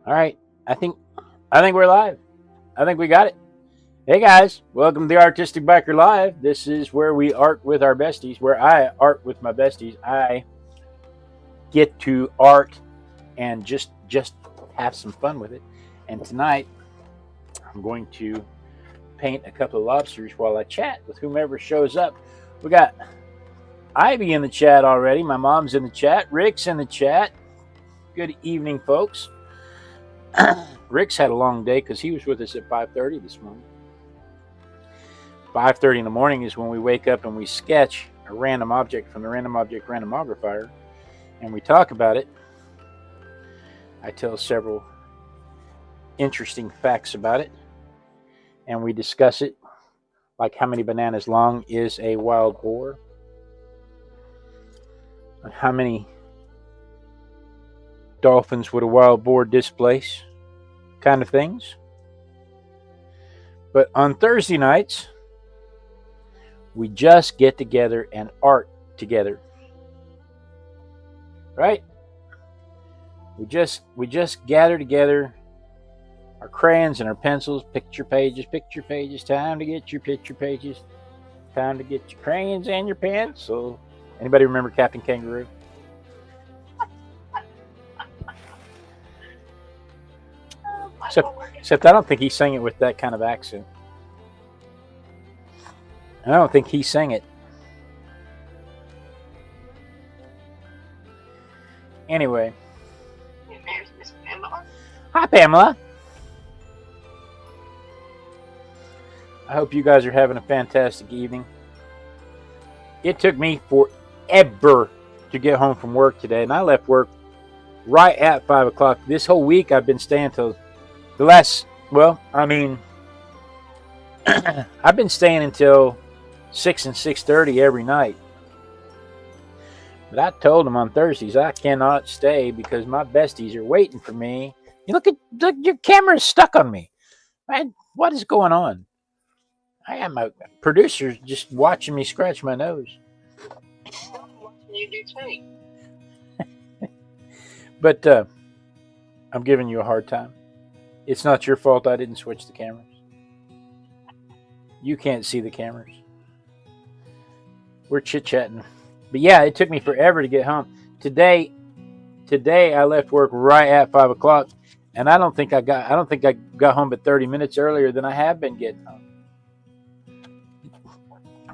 All right, I think we're live. I think we got it. Hey guys, welcome to the Artistic Biker Live. This is where we art with our besties, where I art with my besties. I get to art and just have some fun with it. And tonight, I'm going to paint a couple of lobsters while I chat with whomever shows up. We got Ivy in the chat already. My mom's in the chat. Rick's in the chat. Good evening, folks. Rick's had a long day because he was with us at 5:30 this morning. 5:30 in the morning is when we wake up and we sketch a random object from the Random Object Randomogrifier, and we talk about it. I tell several interesting facts about it, and we discuss it, like how many bananas long is a wild boar, how many dolphins would a wild boar displace, kind of things. But on Thursday nights, we just get together and art together, right? We just gather together, our crayons and our pencils, picture pages, time to get your picture pages, time to get your crayons and your pencil. Anybody remember Captain Kangaroo? Except I don't think he sang it with that kind of accent. I don't think he sang it. Anyway. There's Miss Pamela. Hi, Pamela. I hope you guys are having a fantastic evening. It took me forever to get home from work today, and I left work right at 5 o'clock. This whole week I've been staying till the last, I've been staying until 6 and 6:30 every night. But I told them on Thursdays I cannot stay because my besties are waiting for me. You look, your camera is stuck on me. Man, what is going on? I am a producer just watching me scratch my nose. What can you do too? But I'm giving you a hard time. It's not your fault I didn't switch the cameras. You can't see the cameras. We're chit-chatting. But yeah, it took me forever to get home. Today I left work right at 5 o'clock, and I don't think I got home but 30 minutes earlier than I have been getting home.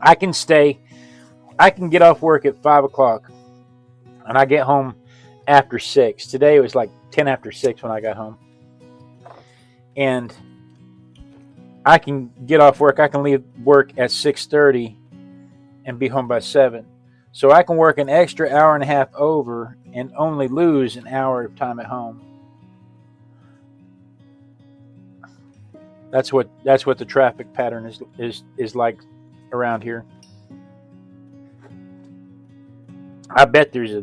I can get off work at 5 o'clock, and I get home after 6. Today it was like 10 after 6 when I got home. And I can get off work. I can leave work at 6:30 and be home by 7. So I can work an extra hour and a half over and only lose an hour of time at home. That's what the traffic pattern is like around here. I bet there's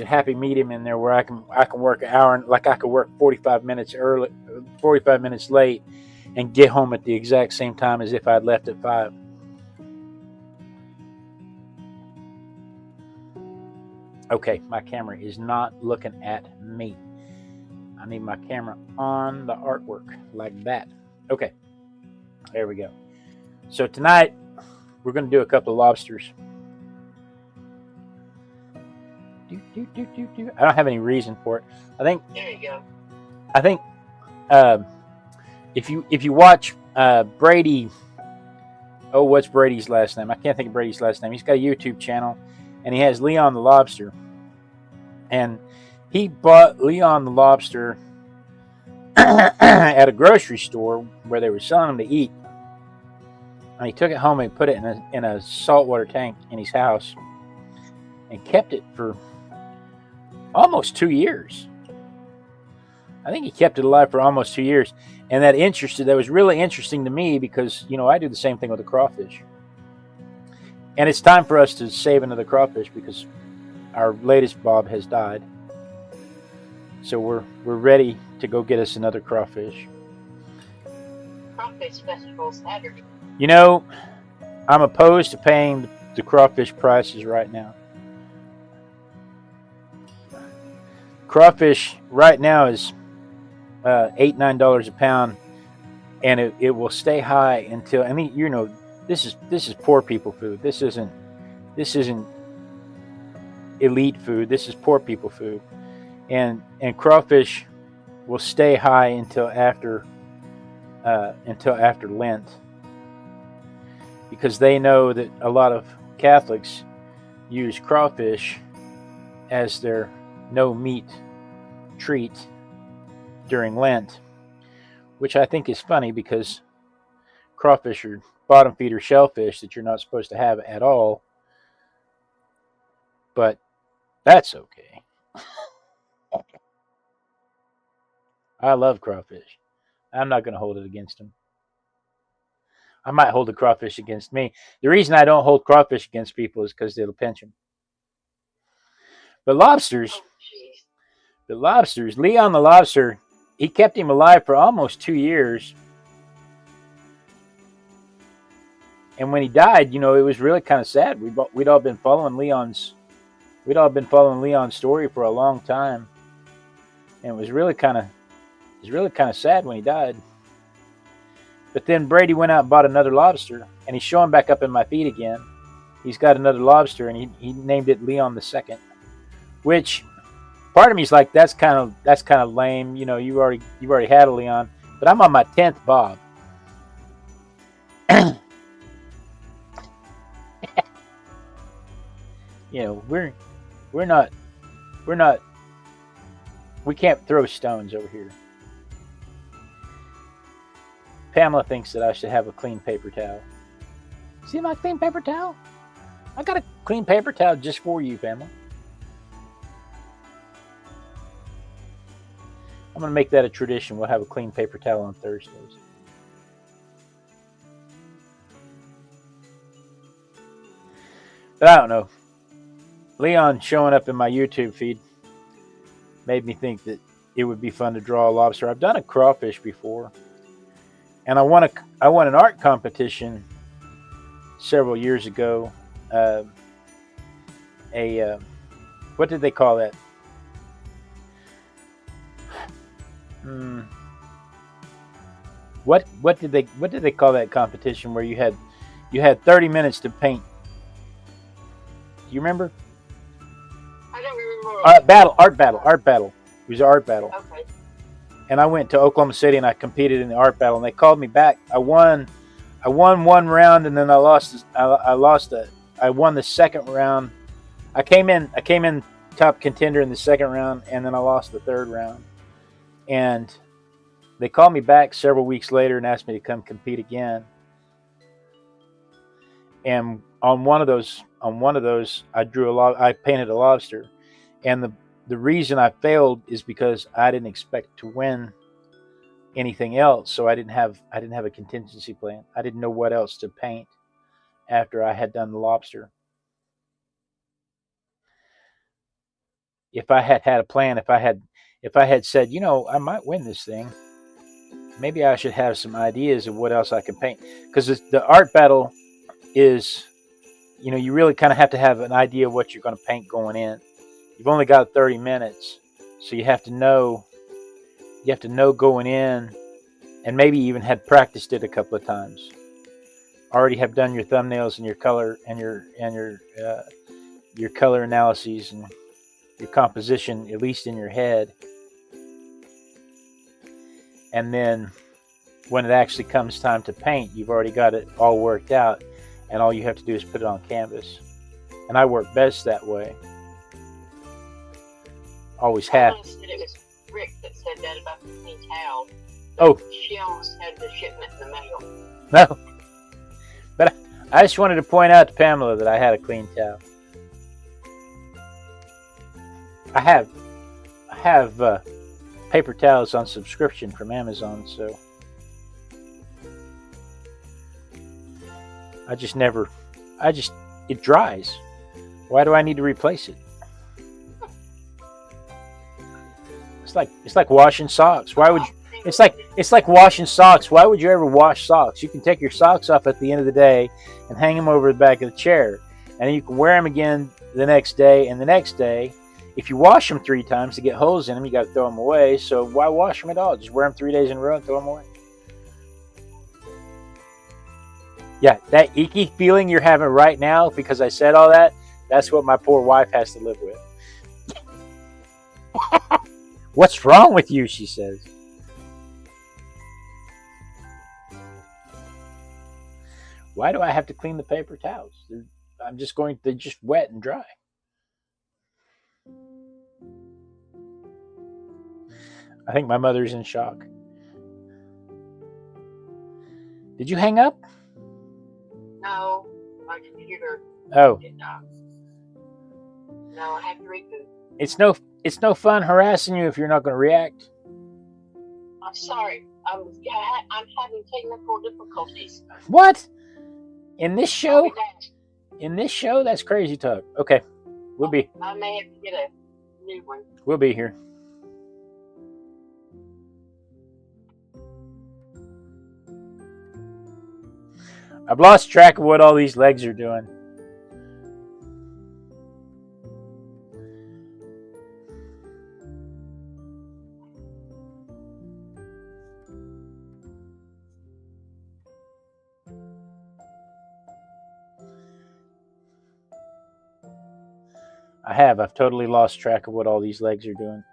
a happy medium in there where I can work an hour, like I could work 45 minutes early, 45 minutes late, and get home at the exact same time as if I'd left at 5. Okay, my camera is not looking at me. I need my camera on the artwork like that. Okay, there we go. So tonight we're going to do a couple of lobsters. I don't have any reason for it. There you go. I think if you watch Brady, what's Brady's last name? I can't think of Brady's last name. He's got a YouTube channel, and he has Leon the Lobster, and he bought Leon the Lobster at a grocery store where they were selling him to eat, and he took it home and put it in a saltwater tank in his house and kept it for almost 2 years. I think he kept it alive for almost 2 years. And that was really interesting to me because, I do the same thing with the crawfish. And it's time for us to save another crawfish because our latest Bob has died. So we're ready to go get us another crawfish. Crawfish Festival Saturday. I'm opposed to paying the crawfish prices right now. Crawfish right now is $8-9 a pound, and it will stay high until, I mean, you know, this is poor people food. This isn't elite food. This is poor people food, and crawfish will stay high until after Lent, because they know that a lot of Catholics use crawfish as their no meat treat during Lent, which I think is funny because crawfish are bottom feeder shellfish that you're not supposed to have at all. But that's okay. I love crawfish. I'm not going to hold it against them. I might hold the crawfish against me. The reason I don't hold crawfish against people is because it'll pinch them. But lobsters, Leon the lobster, he kept him alive for almost 2 years. And when he died, you know, it was really kind of sad. We'd all been following Leon's story for a long time, and it was really kind of sad when he died. But then Brady went out and bought another lobster, and he's showing back up in my feed again. He's got another lobster, and he named it Leon the Second, which part of me is like, that's kind of lame. You know, you've already had a Leon, but I'm on my 10th Bob. You know, we can't throw stones over here. Pamela thinks that I should have a clean paper towel. See my clean paper towel? I got a clean paper towel just for you, Pamela. I'm going to make that a tradition. We'll have a clean paper towel on Thursdays. But I don't know. Leon showing up in my YouTube feed made me think that it would be fun to draw a lobster. I've done a crawfish before, and I won an art competition several years ago. What did they call that? What did they call that competition where you had 30 minutes to paint? Do you remember? I don't remember. Art battle. It was an art battle. Okay. And I went to Oklahoma City and I competed in the art battle, and they called me back. I won one round, and then I won the second round. I came in top contender in the second round, and then I lost the third round. And they called me back several weeks later and asked me to come compete again. And on one of those, I painted a lobster, and the reason I failed is because I didn't expect to win anything else, so I didn't have a contingency plan. I didn't know what else to paint after I had done the lobster. If I had had a plan, if I had said, you know, I might win this thing, maybe I should have some ideas of what else I can paint, because the art battle is, you know, you really kind of have to have an idea of what you're going to paint going in. You've only got 30 minutes, so you have to know going in, and maybe even had practiced it a couple of times. Already have done your thumbnails and your color and your color analyses and your composition, at least in your head. And then when it actually comes time to paint, you've already got it all worked out, and all you have to do is put it on canvas. And I work best that way. Always have. I said it was Rick that said that about the clean towel. Oh. She almost had the shipment in the mail. No. But I just wanted to point out to Pamela that I had a clean towel. I have paper towels on subscription from Amazon, so it dries. Why do I need to replace it? It's like washing socks. Why would you, it's like washing socks. Why would you ever wash socks? You can take your socks off at the end of the day and hang them over the back of the chair, and you can wear them again the next day and the next day, If you wash them 3 times to get holes in them, you got to throw them away. So why wash them at all? Just wear them 3 days in a row and throw them away. Yeah, that icky feeling you're having right now because I said all that, that's what my poor wife has to live with. What's wrong with you, she says. Why do I have to clean the paper towels? They're just wet and dry. I think my mother's in shock. Did you hang up? No, my computer. Oh. No, I have to reboot. It's no fun harassing you if you're not going to react. I'm sorry. I'm having technical difficulties. What? In this show? In this show? That's crazy talk. Okay. I may have to get a new one. We'll be here. I've lost track of what all these legs are doing. I've totally lost track of what all these legs are doing.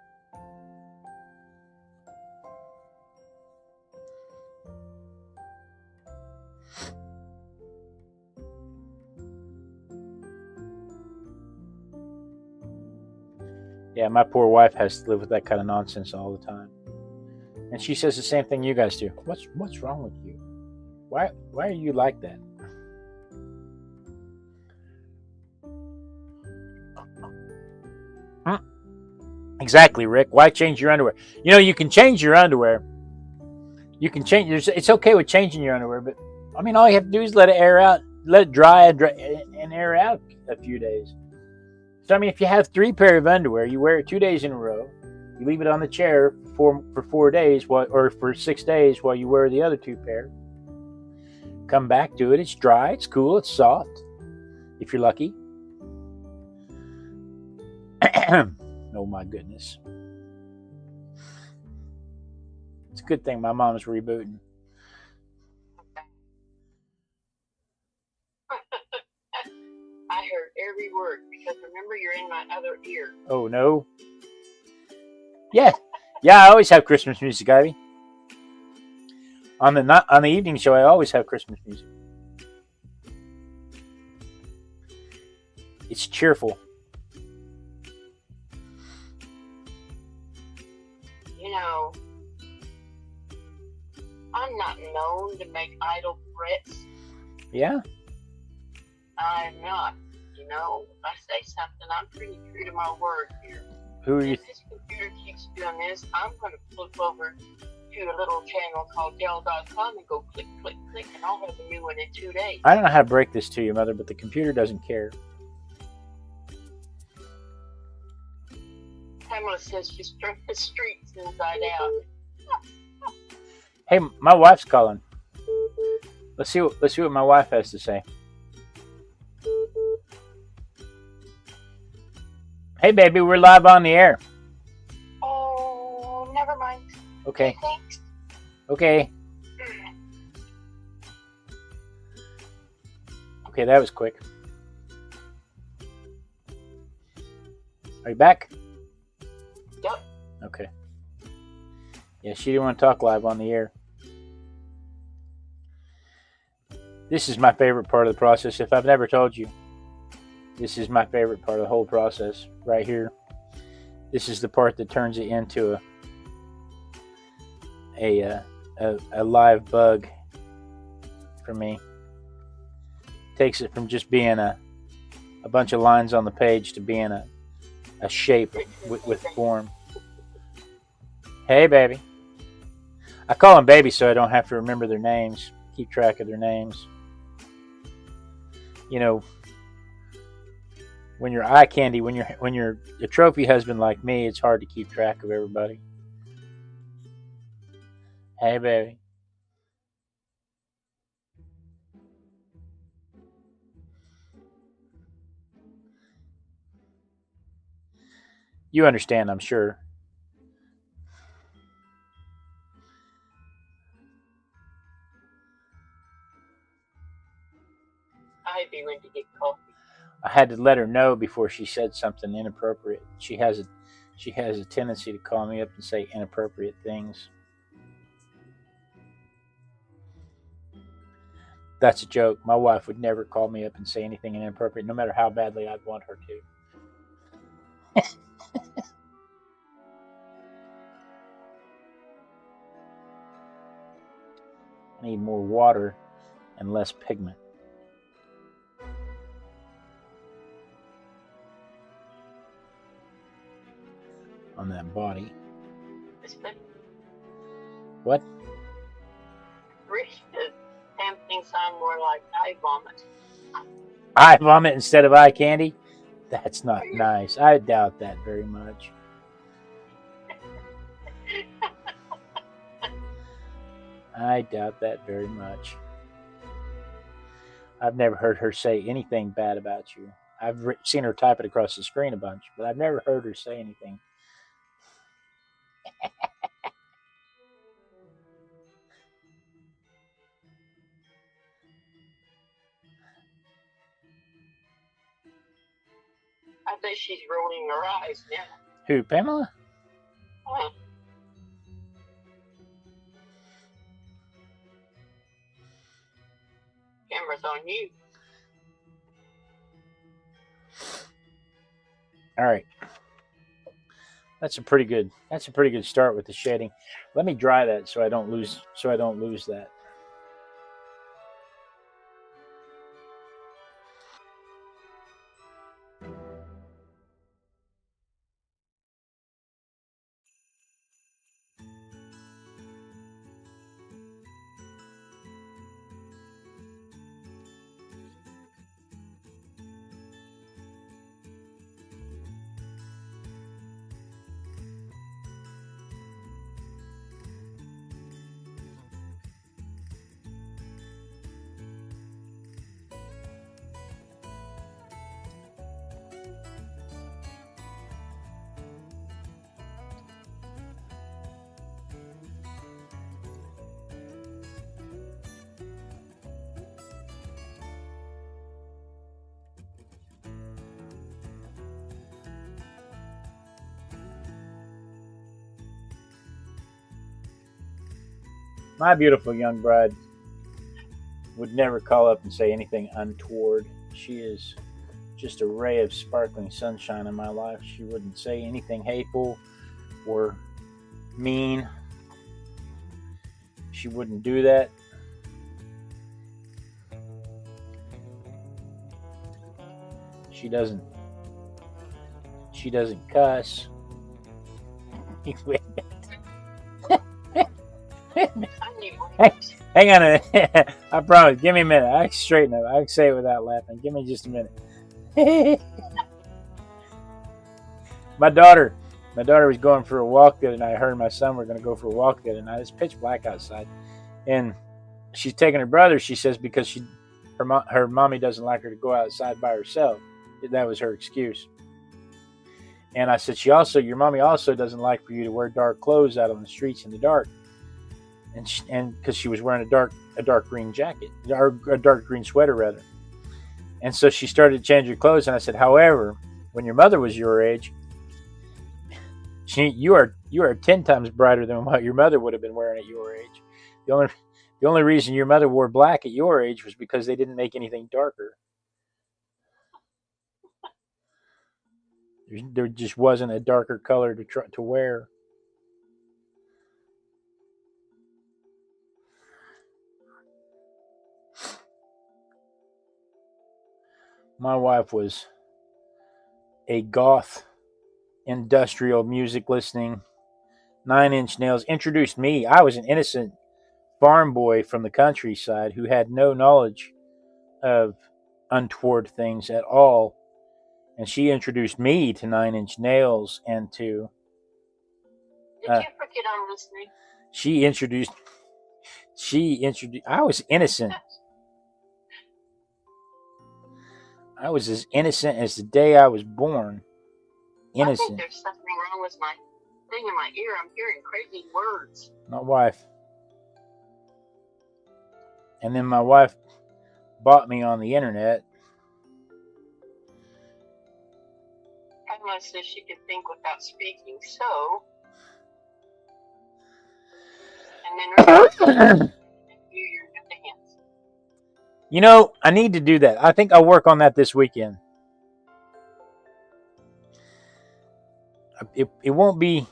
Yeah, my poor wife has to live with that kind of nonsense all the time. And she says the same thing you guys do. What's wrong with you? Why are you like that? Exactly, Rick. Why change your underwear? You know, you can change your underwear. You can change. It's okay with changing your underwear, but I mean, all you have to do is let it air out, let it dry and air out a few days. So I mean, if you have 3 pairs of underwear, you wear it 2 days in a row. You leave it on the chair for 4 days, or for 6 days, while you wear the other 2 pair. Come back to it. It's dry. It's cool. It's soft. If you're lucky. Oh my goodness. It's a good thing my mom's rebooting. I heard every word because remember you're in my other ear. Oh no. Yeah. I always have Christmas music, Ivy. On the evening show I always have Christmas music. It's cheerful. You know, I'm not known to make idle threats. Yeah? I'm not. You know, if I say something, I'm pretty true to my word here. Who are you? If this computer keeps doing this, I'm going to flip over to a little channel called Dell.com and go click, click, click, and I'll have a new one in 2 days. I don't know how to break this to you, Mother, but the computer doesn't care. Pamela says she's turned the streets inside out. Hey, my wife's calling. Let's see what my wife has to say. Hey, baby, we're live on the air. Oh, never mind. Okay. Thanks. Okay. Okay, that was quick. Are you back? Yep. Okay. Yeah, she didn't want to talk live on the air. This is my favorite part of the process. If I've never told you, this is my favorite part of the whole process right here. This is the part that turns it into a live bug for me. Takes it from just being a bunch of lines on the page to being a shape with form. Hey, baby. I call them baby so I don't have to remember their names, keep track of their names. You know, when you're eye candy, when you're a trophy husband like me, it's hard to keep track of everybody. Hey, baby. You understand, I'm sure. I'd be ready to get coffee. I had to let her know before she said something inappropriate. She has a tendency to call me up and say inappropriate things. That's a joke. My wife would never call me up and say anything inappropriate, no matter how badly I'd want her to. I need more water and less pigment on that body. What? Damn things sound more like eye vomit. Eye vomit instead of eye candy? That's not nice. I doubt that very much. I doubt that very much. I've never heard her say anything bad about you. I've seen her type it across the screen a bunch, but I've never heard her say anything. I bet she's rolling her eyes now. Who, Pamela? Camera's on you. All right. That's a pretty good start with the shading. Let me dry that so I don't lose that. My beautiful young bride would never call up and say anything untoward. She is just a ray of sparkling sunshine in my life. She wouldn't say anything hateful or mean. She wouldn't do that. She doesn't cuss. Hang on a minute. I promise. Give me a minute. I can straighten up. I can say it without laughing. Give me just a minute. My daughter was going for a walk the other night. Her and my son were going to go for a walk the other night. It's pitch black outside, and she's taking her brother. She says because her mommy doesn't like her to go outside by herself. That was her excuse. And I said, your mommy also doesn't like for you to wear dark clothes out on the streets in the dark. And because she was wearing a dark green jacket, or a dark green sweater rather. And so she started to change her clothes. And I said, however, when your mother was your age, you are 10 times brighter than what your mother would have been wearing at your age. The only reason your mother wore black at your age was because they didn't make anything darker. There just wasn't a darker color to wear. My wife was a goth, industrial music listening, 9-inch nails. Introduced me. I was an innocent farm boy from the countryside who had no knowledge of untoward things at all. And she introduced me to 9-inch nails and to... Did you forget I'm listening? She introduced... I was innocent. I was as innocent as the day I was born. innocent. there's something wrong with my thing in my ear. I'm hearing crazy words. My wife. And then my wife bought me on the internet. Pamela says she can think without speaking, so. And then your dance. You know, I need to do that. I think I'll work on that this weekend. It won't be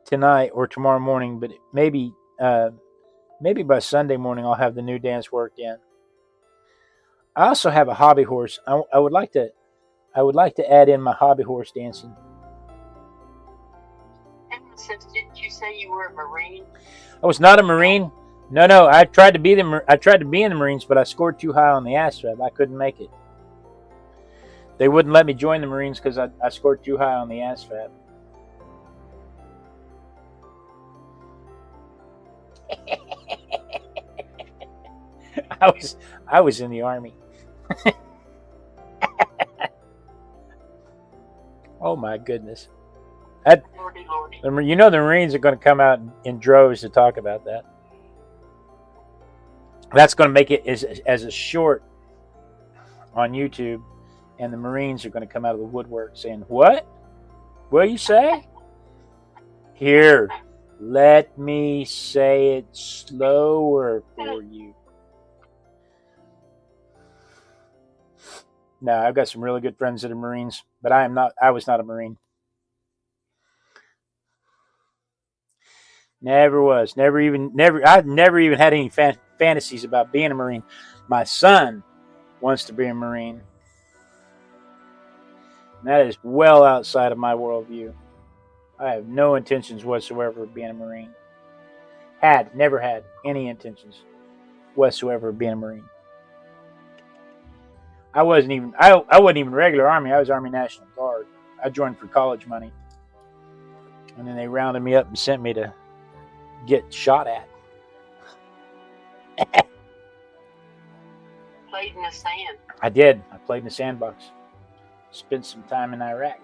tonight or tomorrow morning, but maybe by Sunday morning I'll have the new dance worked in. I also have a hobby horse. I would like to add in my hobby horse dancing. Didn't you say you were a Marine? I was not a Marine. No. I tried to be in the Marines, but I scored too high on the ASVAB. I couldn't make it. They wouldn't let me join the Marines because I scored too high on the ASVAB. I was in the Army. Oh my goodness. Lordy. You know the Marines are going to come out in droves to talk about that. That's going to make it as a short on YouTube, and the Marines are going to come out of the woodwork saying, "What? What you say? Here, let me say it slower for you." No, I've got some really good friends that are Marines, but I was not a Marine. Never was. I've never even had any fantasies about being a Marine. My son wants to be a Marine. And that is well outside of my worldview. I have no intentions whatsoever of being a Marine. Never had any intentions whatsoever of being a Marine. I wasn't even regular Army. I was Army National Guard. I joined for college money. And then they rounded me up and sent me to get shot at. Played in the sand. I did. I played in the sandbox. Spent some time in Iraq.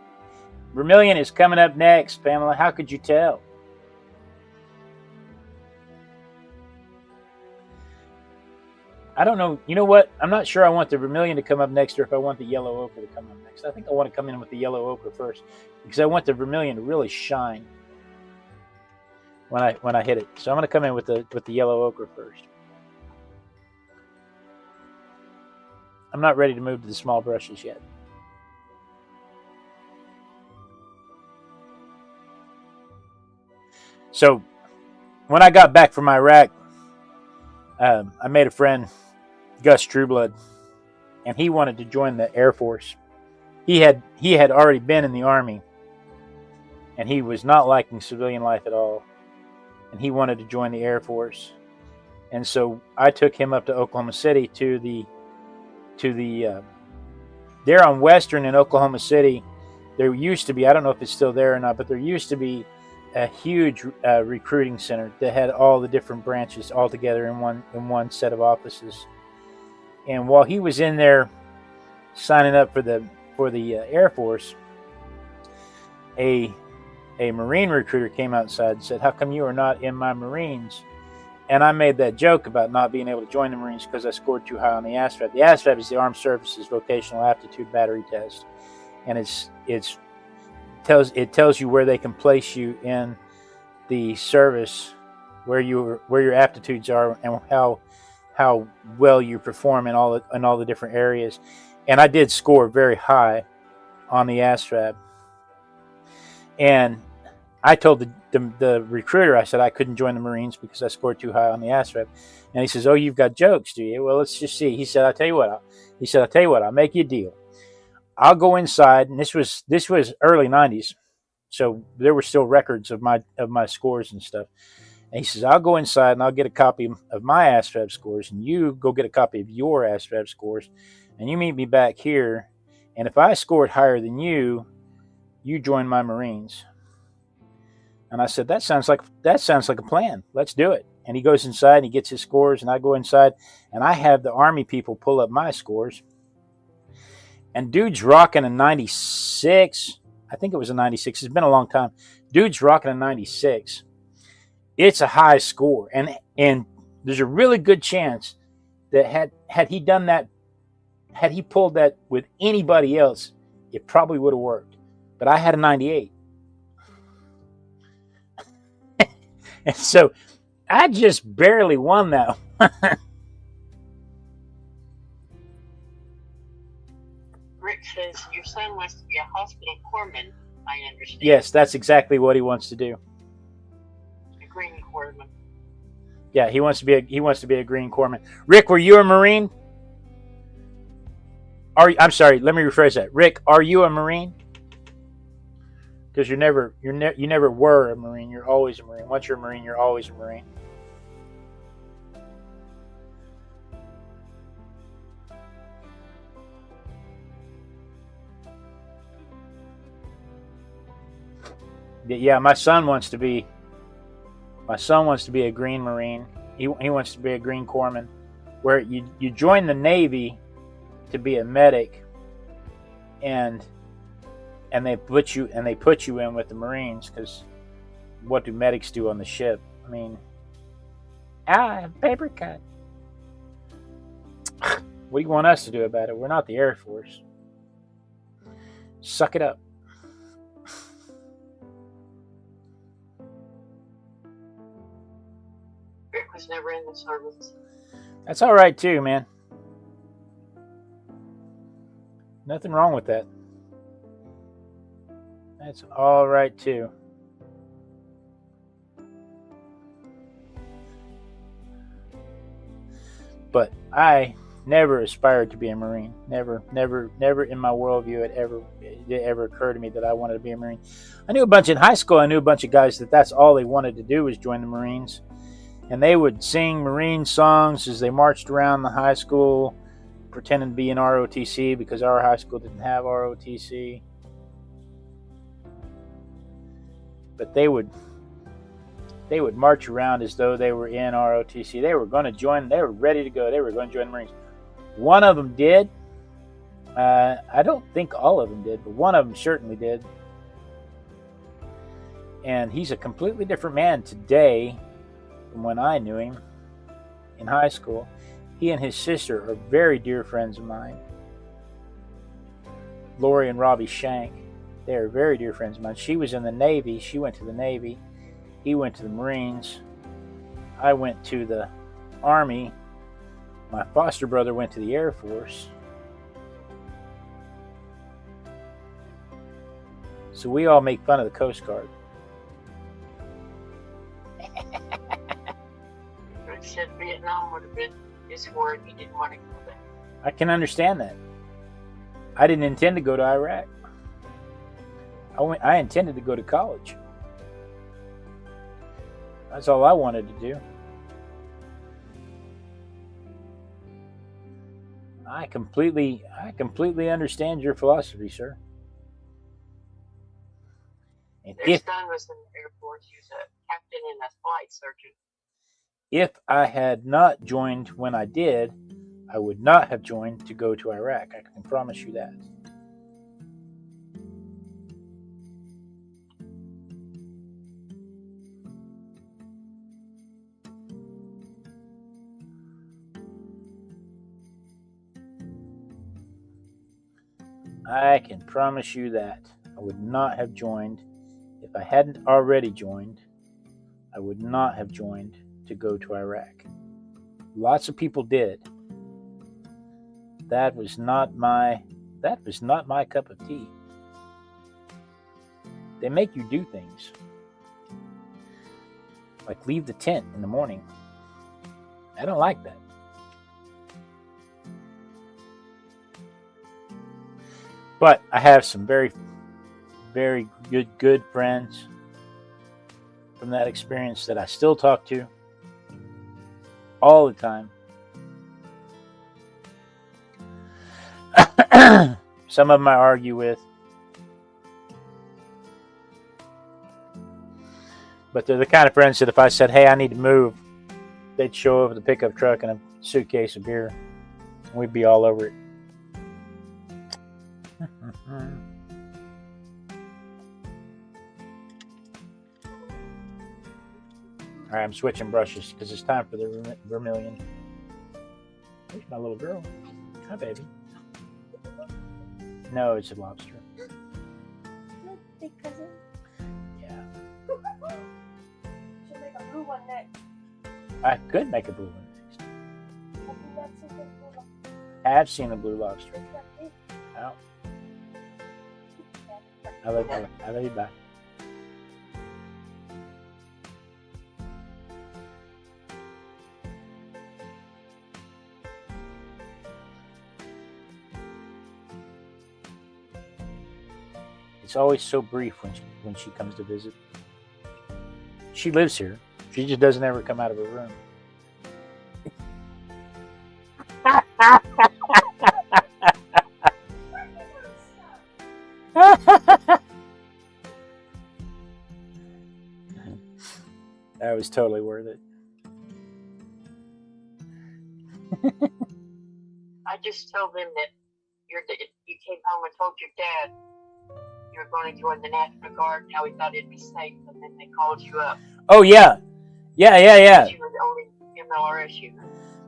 Vermilion is coming up next, Pamela. How could you tell? I don't know. You know what? I'm not sure I want the Vermilion to come up next or if I want the Yellow Ochre to come up next. I think I want to come in with the Yellow Ochre first because I want the Vermilion to really shine when I hit it. So I'm going to come in with the Yellow Ochre first. I'm not ready to move to the small brushes yet. So when I got back from Iraq, I made a friend, Gus Trueblood, and he wanted to join the Air Force. He had already been in the Army, and he was not liking civilian life at all, and he wanted to join the Air Force. And so I took him up to Oklahoma City to the there on Western in Oklahoma City. There used to be, I don't know if it's still there or not, but there used to be a huge recruiting center that had all the different branches all together in one set of offices. And while he was in there signing up for the Air Force, a Marine recruiter came outside and said, "How come you are not in my Marines?" And I made that joke about not being able to join the Marines because I scored too high on the ASVAB. The ASVAB is the Armed Services Vocational Aptitude Battery Test, and it tells you where they can place you in the service, where your aptitudes are, and how well you perform in all the different areas. And I did score very high on the ASVAB. And I told the recruiter, I said I couldn't join the Marines because I scored too high on the ASVAB. And he says, "Oh, you've got jokes, do you? Well, let's just see." He said, I'll tell you what, I'll make you a deal. I'll go inside, and this was early 90s, so there were still records of my scores and stuff. And he says, "I'll go inside and I'll get a copy of my ASVAB scores, and you go get a copy of your ASVAB scores, and you meet me back here. And if I scored higher than you join my Marines." And I said, that sounds like a plan. Let's do it. And he goes inside and he gets his scores, and I go inside and I have the Army people pull up my scores. And dude's rocking a 96. I think it was a 96. It's been a long time. Dude's rocking a 96. It's a high score. And there's a really good chance that had he done that, had he pulled that with anybody else, it probably would have worked. But I had a 98. And so I just barely won that one. Rick says your son wants to be a hospital corpsman, I understand. Yes, that's exactly what he wants to do. A green corpsman. Yeah, he wants to be a green corpsman. Rick, were you a Marine? I'm sorry, let me rephrase that. Rick, are you a Marine? Because you never were a Marine. You're always a Marine. Once you're a Marine, you're always a Marine. Yeah, my son wants to be a Green Marine. He wants to be a Green Corpsman, where you join the Navy to be a medic, and they put you in with the Marines, because what do medics do on the ship? I mean, I have paper cut. What do you want us to do about it? We're not the Air Force. Suck it up. Rick was never in the service. That's all right too, man. Nothing wrong with that. That's all right too. But I never aspired to be a Marine. Never in my worldview it ever occurred to me that I wanted to be a Marine. I knew a bunch in high school. I knew a bunch of guys that's all they wanted to do was join the Marines. And they would sing Marine songs as they marched around the high school, pretending to be in ROTC, because our high school didn't have ROTC. But they would march around as though they were in ROTC. They were going to join. They were ready to go. They were going to join the Marines. One of them did. I don't think all of them did, but one of them certainly did. And he's a completely different man today from when I knew him in high school. He and his sister are very dear friends of mine. Lori and Robbie Shank. They are very dear friends of mine. She was in the Navy. She went to the Navy. He went to the Marines. I went to the Army. My foster brother went to the Air Force. So we all make fun of the Coast Guard. Rick said Vietnam would have been his word. He didn't want to go there. I can understand that. I didn't intend to go to Iraq. I intended to go to college. That's all I wanted to do. I completely understand your philosophy, sir. And Their son was in the Air Force. He was a captain and a flight surgeon. If I had not joined when I did, I would not have joined to go to Iraq. I can promise you that. I can promise you that. I would not have joined. If I hadn't already joined, I would not have joined to go to Iraq. Lots of people did. That was not my cup of tea. They make you do things. Like leave the tent in the morning. I don't like that. But I have some very, very good friends from that experience that I still talk to all the time. Some of them I argue with. But they're the kind of friends that if I said, hey, I need to move, they'd show up with a pickup truck and a suitcase of beer. And we'd be all over it. All right, I'm switching brushes because it's time for the vermilion. There's my little girl. Hi, baby. No, it's a lobster. Big cousin. Yeah. Should make a blue one next. I could make a blue one next. I think that's a good blue. I've seen a blue lobster. It's that big. Oh. I love you back. It's always so brief when she comes to visit. She lives here. She just doesn't ever come out of her room. That was totally worth it. I just told them that you came home and told your dad you were going to join the National Guard. Now we thought it'd be safe, and then they called you up. Oh yeah. You were the only MLRS user.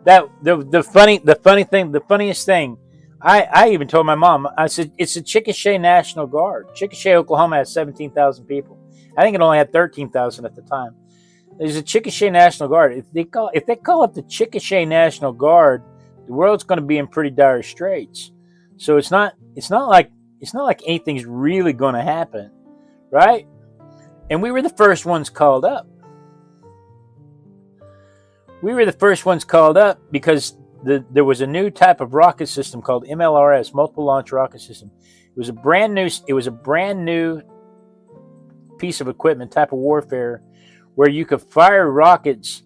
That the funniest thing, I even told my mom, I said, it's a Chickasha National Guard. Chickasha, Oklahoma has 17,000 people. I think it only had 13,000 at the time. There's a Chickasha National Guard. If they call it the Chickasha National Guard, the world's going to be in pretty dire straits. So it's not like anything's really going to happen, right? And we were the first ones called up. We were the first ones called up because there was a new type of rocket system called MLRS, Multiple Launch Rocket System. It was a brand new piece of equipment, type of warfare, where you could fire rockets.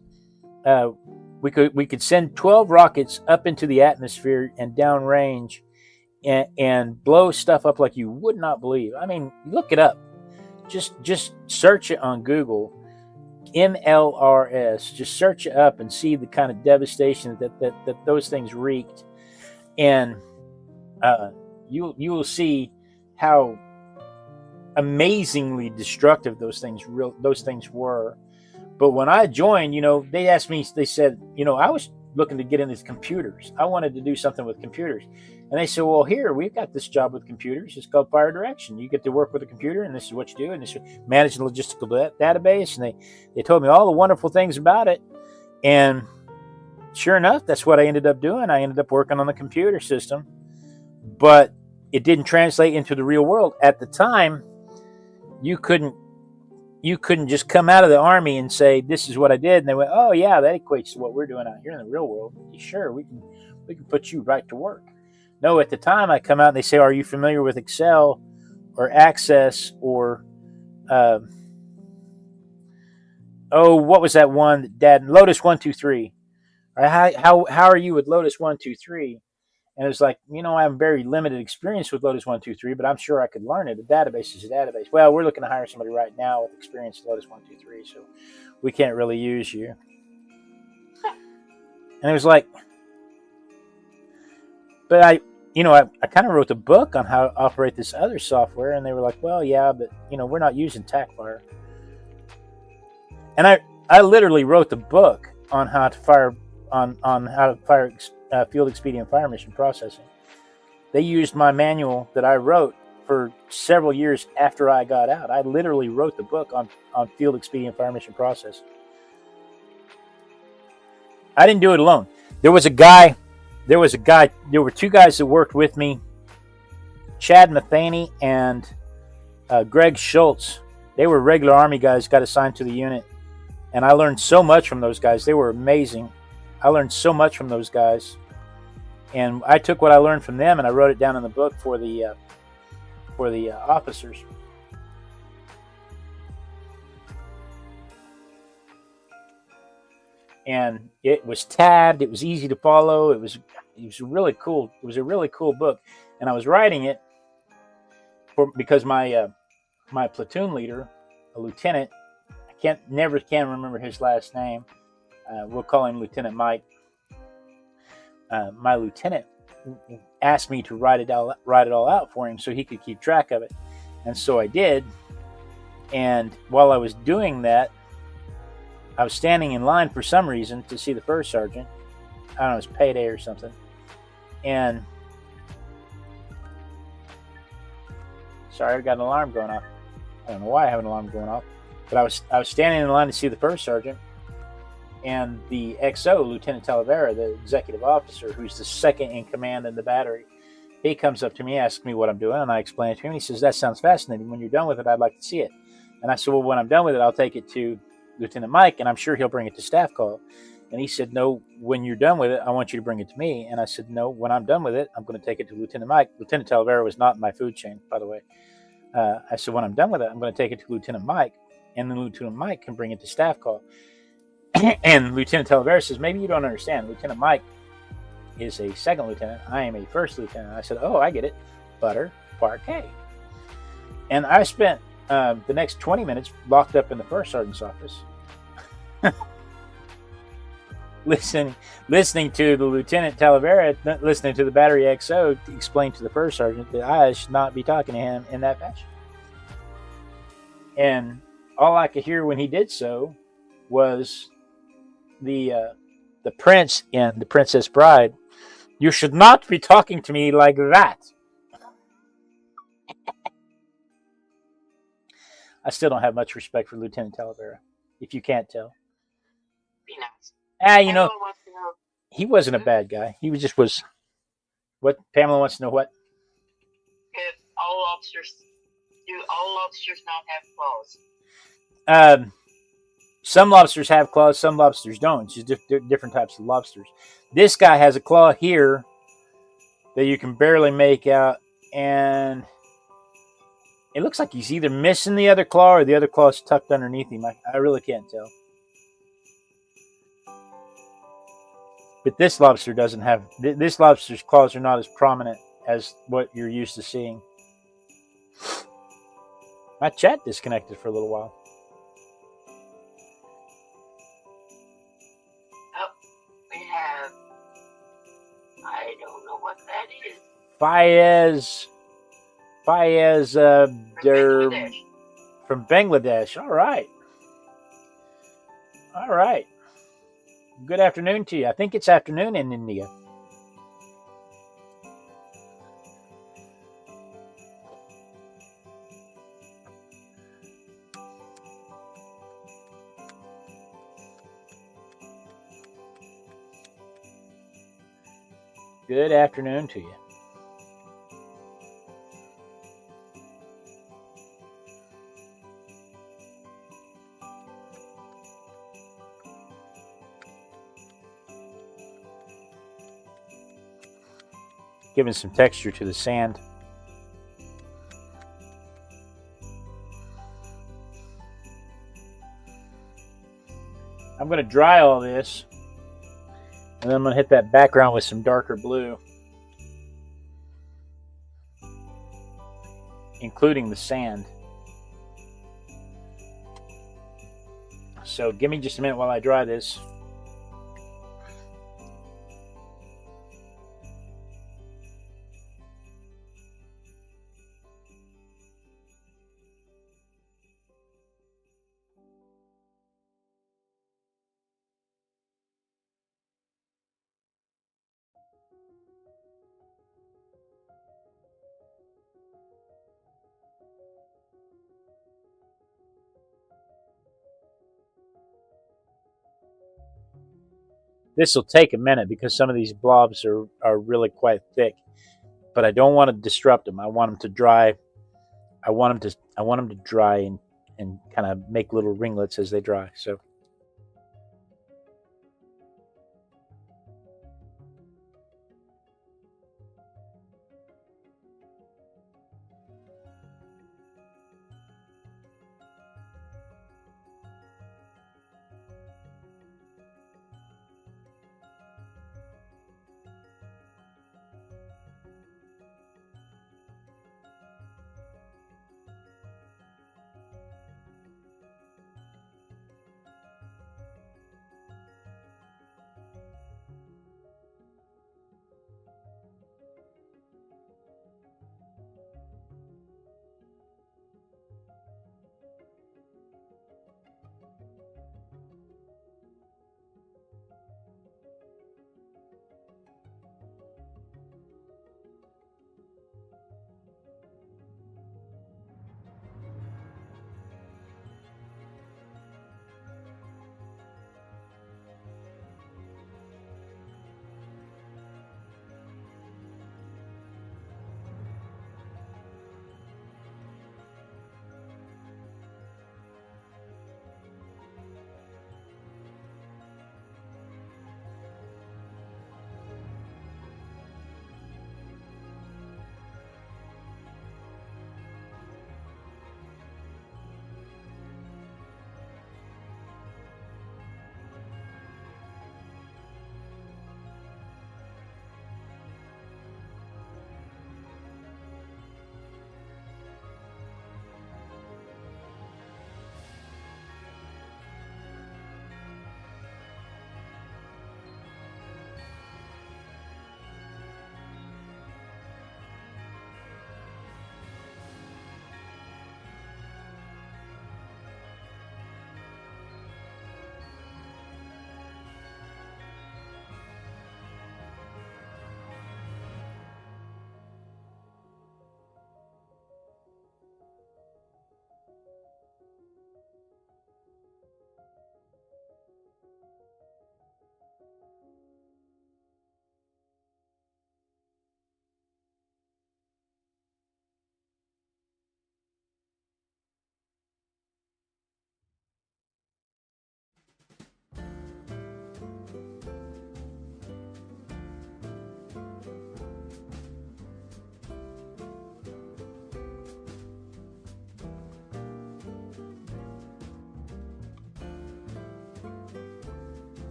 We could send 12 rockets up into the atmosphere and downrange, and blow stuff up like you would not believe. I mean, look it up. Just search it on Google. MLRS. Just search it up and see the kind of devastation that those things wreaked, and you will see how amazingly destructive those things were. But when I joined, they asked me. They said, I was looking to get into computers. I wanted to do something with computers. And they said, well, here, we've got this job with computers. It's called fire direction. You get to work with a computer, and this is what you do, and this is manage the logistical database. And they told me all the wonderful things about it. And sure enough, that's what I ended up doing. I ended up working on the computer system. But it didn't translate into the real world. At the time, you couldn't just come out of the Army and say, this is what I did. And they went, oh, yeah, that equates to what we're doing out here in the real world. Sure, we can put you right to work. No, at the time I come out and they say, are you familiar with Excel or Access or, what was that one that Dad, Lotus 123? How are you with Lotus 123? And it was like, I have very limited experience with Lotus 123, but I'm sure I could learn it. A database is a database. Well, we're looking to hire somebody right now with experience with Lotus 123, so we can't really use you. And it was like, but I kind of wrote a book on how to operate this other software, and they were like, well, yeah, but, we're not using TACFire. And I literally wrote the book on how to fire field expedient fire mission processing. They used my manual that I wrote for several years after I got out. I literally wrote the book on field expedient fire mission processing. I didn't do it alone. There were two guys that worked with me, Chad Matheny and Greg Schultz. They were regular Army guys, got assigned to the unit. And I learned so much from those guys. They were amazing. I learned so much from those guys. And I took what I learned from them and I wrote it down in the book for the officers. And it was tabbed. It was easy to follow. It was really cool. It was a really cool book. And I was writing it because my platoon leader, a lieutenant, never can remember his last name. We'll call him Lieutenant Mike. My lieutenant asked me to write it all out for him so he could keep track of it. And so I did. And while I was doing that, I was standing in line for some reason to see the first sergeant. I don't know, it was payday or something. And sorry, I got an alarm going off. I don't know why I have an alarm going off, but I was standing in line to see the first sergeant, and the XO, Lieutenant Talavera, the executive officer, who's the second in command in the battery, he comes up to me, asks me what I'm doing, and I explain it to him. He says, "That sounds fascinating. When you're done with it, I'd like to see it." And I said, "Well, when I'm done with it, I'll take it to Lieutenant Mike, and I'm sure he'll bring it to staff call." And he said, "No, when you're done with it, I want you to bring it to me." And I said, "No, when I'm done with it, I'm going to take it to Lieutenant Mike." Lieutenant Talavera was not in my food chain, by the way. I said, "When I'm done with it, I'm going to take it to Lieutenant Mike, and then Lieutenant Mike can bring it to staff call." And Lieutenant Talavera says, "Maybe you don't understand. Lieutenant Mike is a second lieutenant. I am a first lieutenant." I said, "Oh, I get it. Butter, parquet." And I spent the next 20 minutes locked up in the first sergeant's office, listening to the Lieutenant Talavera, listening to the battery XO explain to the first sergeant that I should not be talking to him in that fashion. And all I could hear when he did so was the prince and the Princess Bride, "You should not be talking to me like that." I still don't have much respect for Lieutenant Talavera, if you can't tell. Be nice. You know, Pamela wants to know he wasn't a bad guy. He was. What Pamela wants to know? What? if all lobsters not have claws? Some lobsters have claws, some lobsters don't. It's just different types of lobsters. This guy has a claw here that you can barely make out, and it looks like he's either missing the other claw or the other claw is tucked underneath him. I really can't tell. But this lobster doesn't have... This lobster's claws are not as prominent as what you're used to seeing. My chat disconnected for a little while. Oh, we have... I don't know what that is. Fayez Bangladesh. from Bangladesh. All right. Good afternoon to you. I think it's afternoon in India. Good afternoon to you. Giving some texture to the sand. I'm going to dry all this, and then I'm going to hit that background with some darker blue, including the sand. So give me just a minute while I dry this. This will take a minute because some of these blobs are really quite thick, but I don't want to disrupt them. I want them to dry. I want them to dry and kind of make little ringlets as they dry. So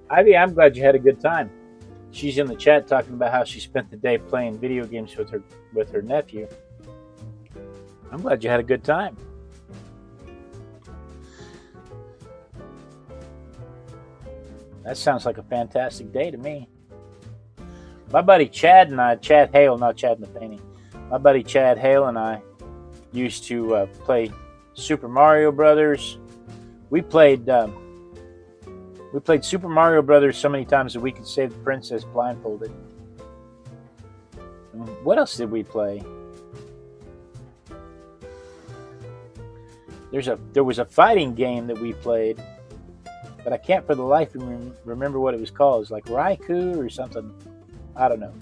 Ivy, I'm glad you had a good time. She's in the chat talking about how she spent the day playing video games with her nephew. I'm glad you had a good time. That sounds like a fantastic day to me. My buddy Chad and I, Chad Hale, not Chad Matheny. My buddy Chad Hale and I used to play Super Mario Brothers. We played Super Mario Brothers so many times that we could save the princess blindfolded. What else did we play? There was a fighting game that we played, but I can't for the life of me remember what it was called. It was like Raikou or something. I don't know.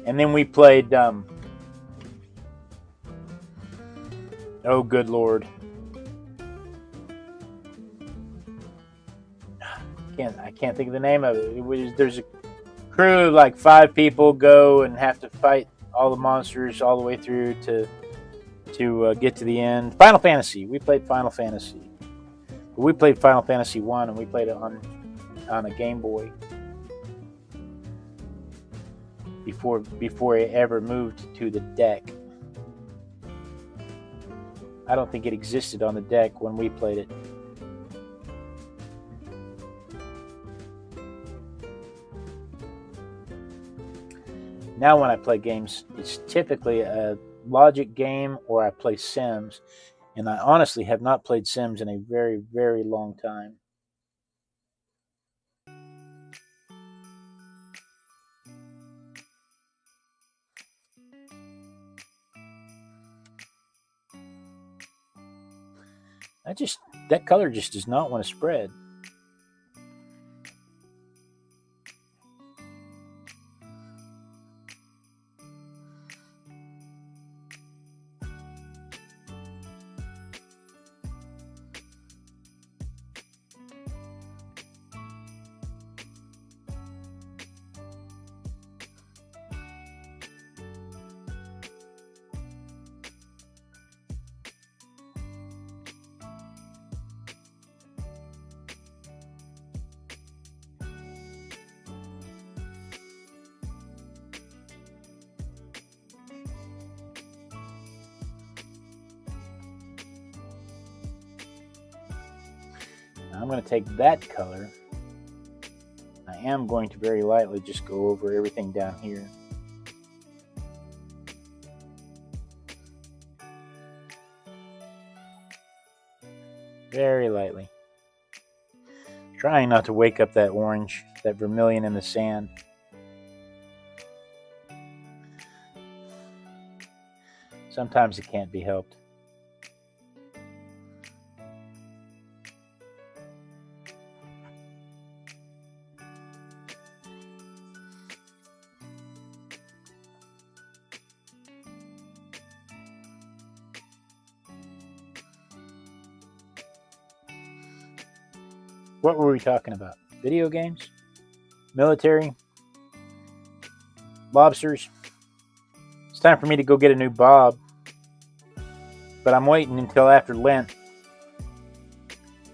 And then we played, oh good Lord. I can't think of the name of it. There's a crew of like 5 people go and have to fight all the monsters all the way through to get to the end. Final Fantasy. We played Final Fantasy. We played Final Fantasy 1 and we played it on a Game Boy before it ever moved to the deck. I don't think it existed on the deck when we played it. Now when I play games, it's typically a logic game or I play Sims. And I honestly have not played Sims in a very, very long time. That color just does not want to spread. I'm going to take that color. I am going to very lightly just go over everything down here. Very lightly. Trying not to wake up that orange, that vermilion in the sand. Sometimes it can't be helped. What were we talking about? Video games? Military? Lobsters? It's time for me to go get a new bob. But I'm waiting until after Lent,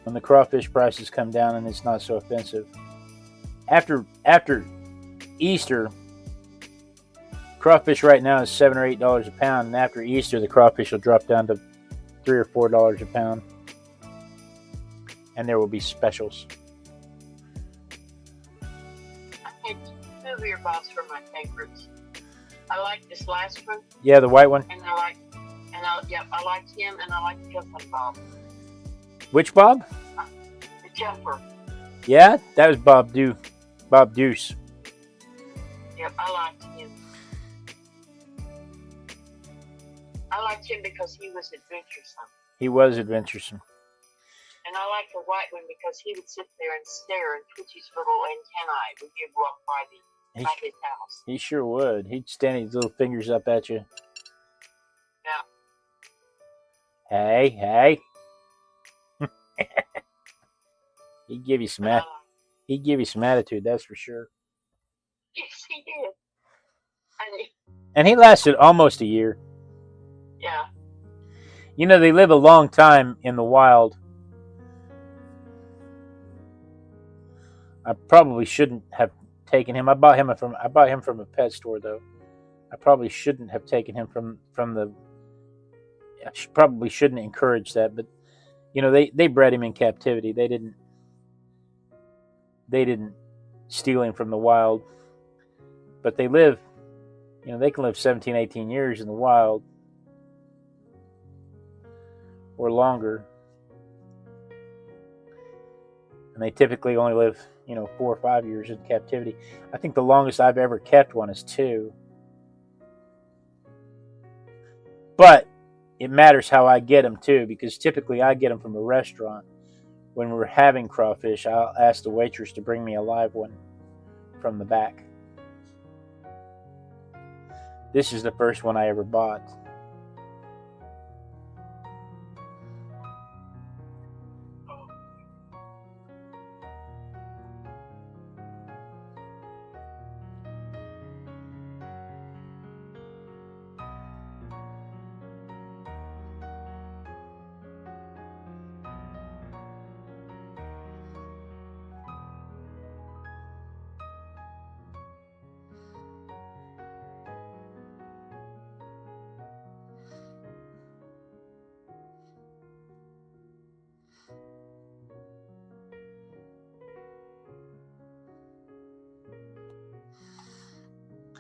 when the crawfish prices come down and it's not so offensive. After Easter, crawfish right now is $7 or $8 a pound, and after Easter the crawfish will drop down to $3 or $4 a pound. And there will be specials. I had 2 of your bobs for my favorites. I like this last one. Yeah, the white one. And I like him, and I like the jumping bob. Which Bob? The jumper. Yeah, that was Bob Deuce. Yep, I liked him. I liked him because he was adventuresome. He was adventuresome. And I like the white one because he would sit there and stare and twitch his little antennae when you walk by his house. He sure would. He'd stand his little fingers up at you. Yeah. Hey. He'd give you some attitude, that's for sure. Yes, he did. And he lasted almost a year. Yeah. You know, they live a long time in the wild. I probably shouldn't have taken him. I bought him from a pet store though. I probably shouldn't have taken him from the. I probably shouldn't encourage that, but you know they bred him in captivity. They didn't steal him from the wild, but they live. You know, they can live 17, 18 years in the wild or longer. And they typically only live, 4 or 5 years in captivity. I think the longest I've ever kept one is 2. But it matters how I get them too, because typically I get them from a restaurant. When we're having crawfish, I'll ask the waitress to bring me a live one from the back. This is the first one I ever bought.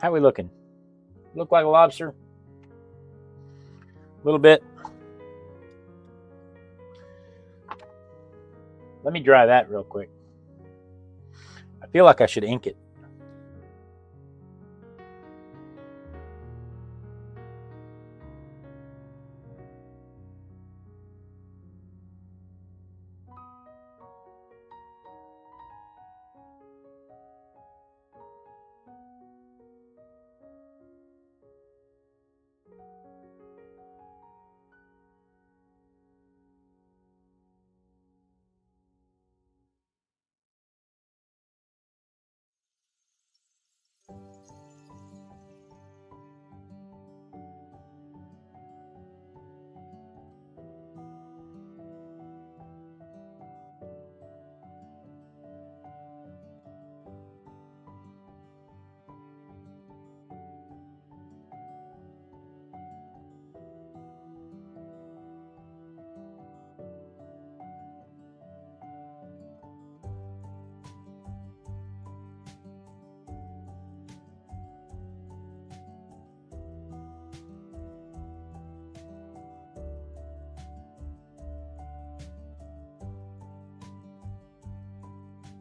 How we looking? Look like a lobster? A little bit. Let me dry that real quick. I feel like I should ink it.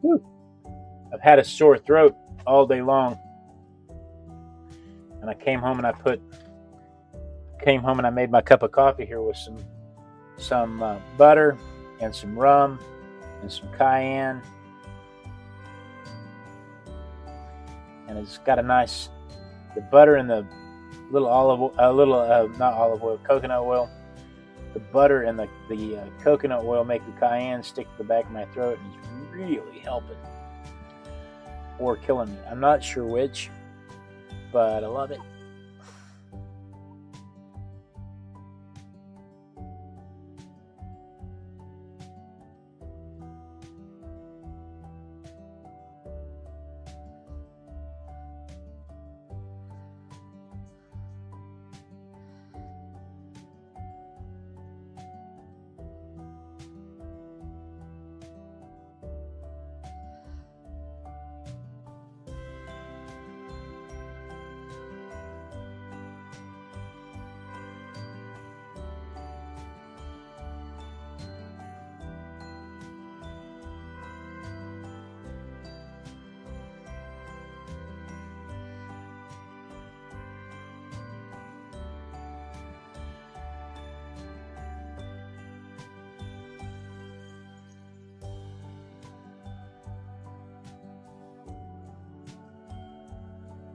Whew. I've had a sore throat all day long, and I came home and I made my cup of coffee here with some butter and some rum and some cayenne, and it's got the butter and the coconut oil. The butter and the coconut oil make the cayenne stick to the back of my throat, and it's really helping or killing me. I'm not sure which, but I love it.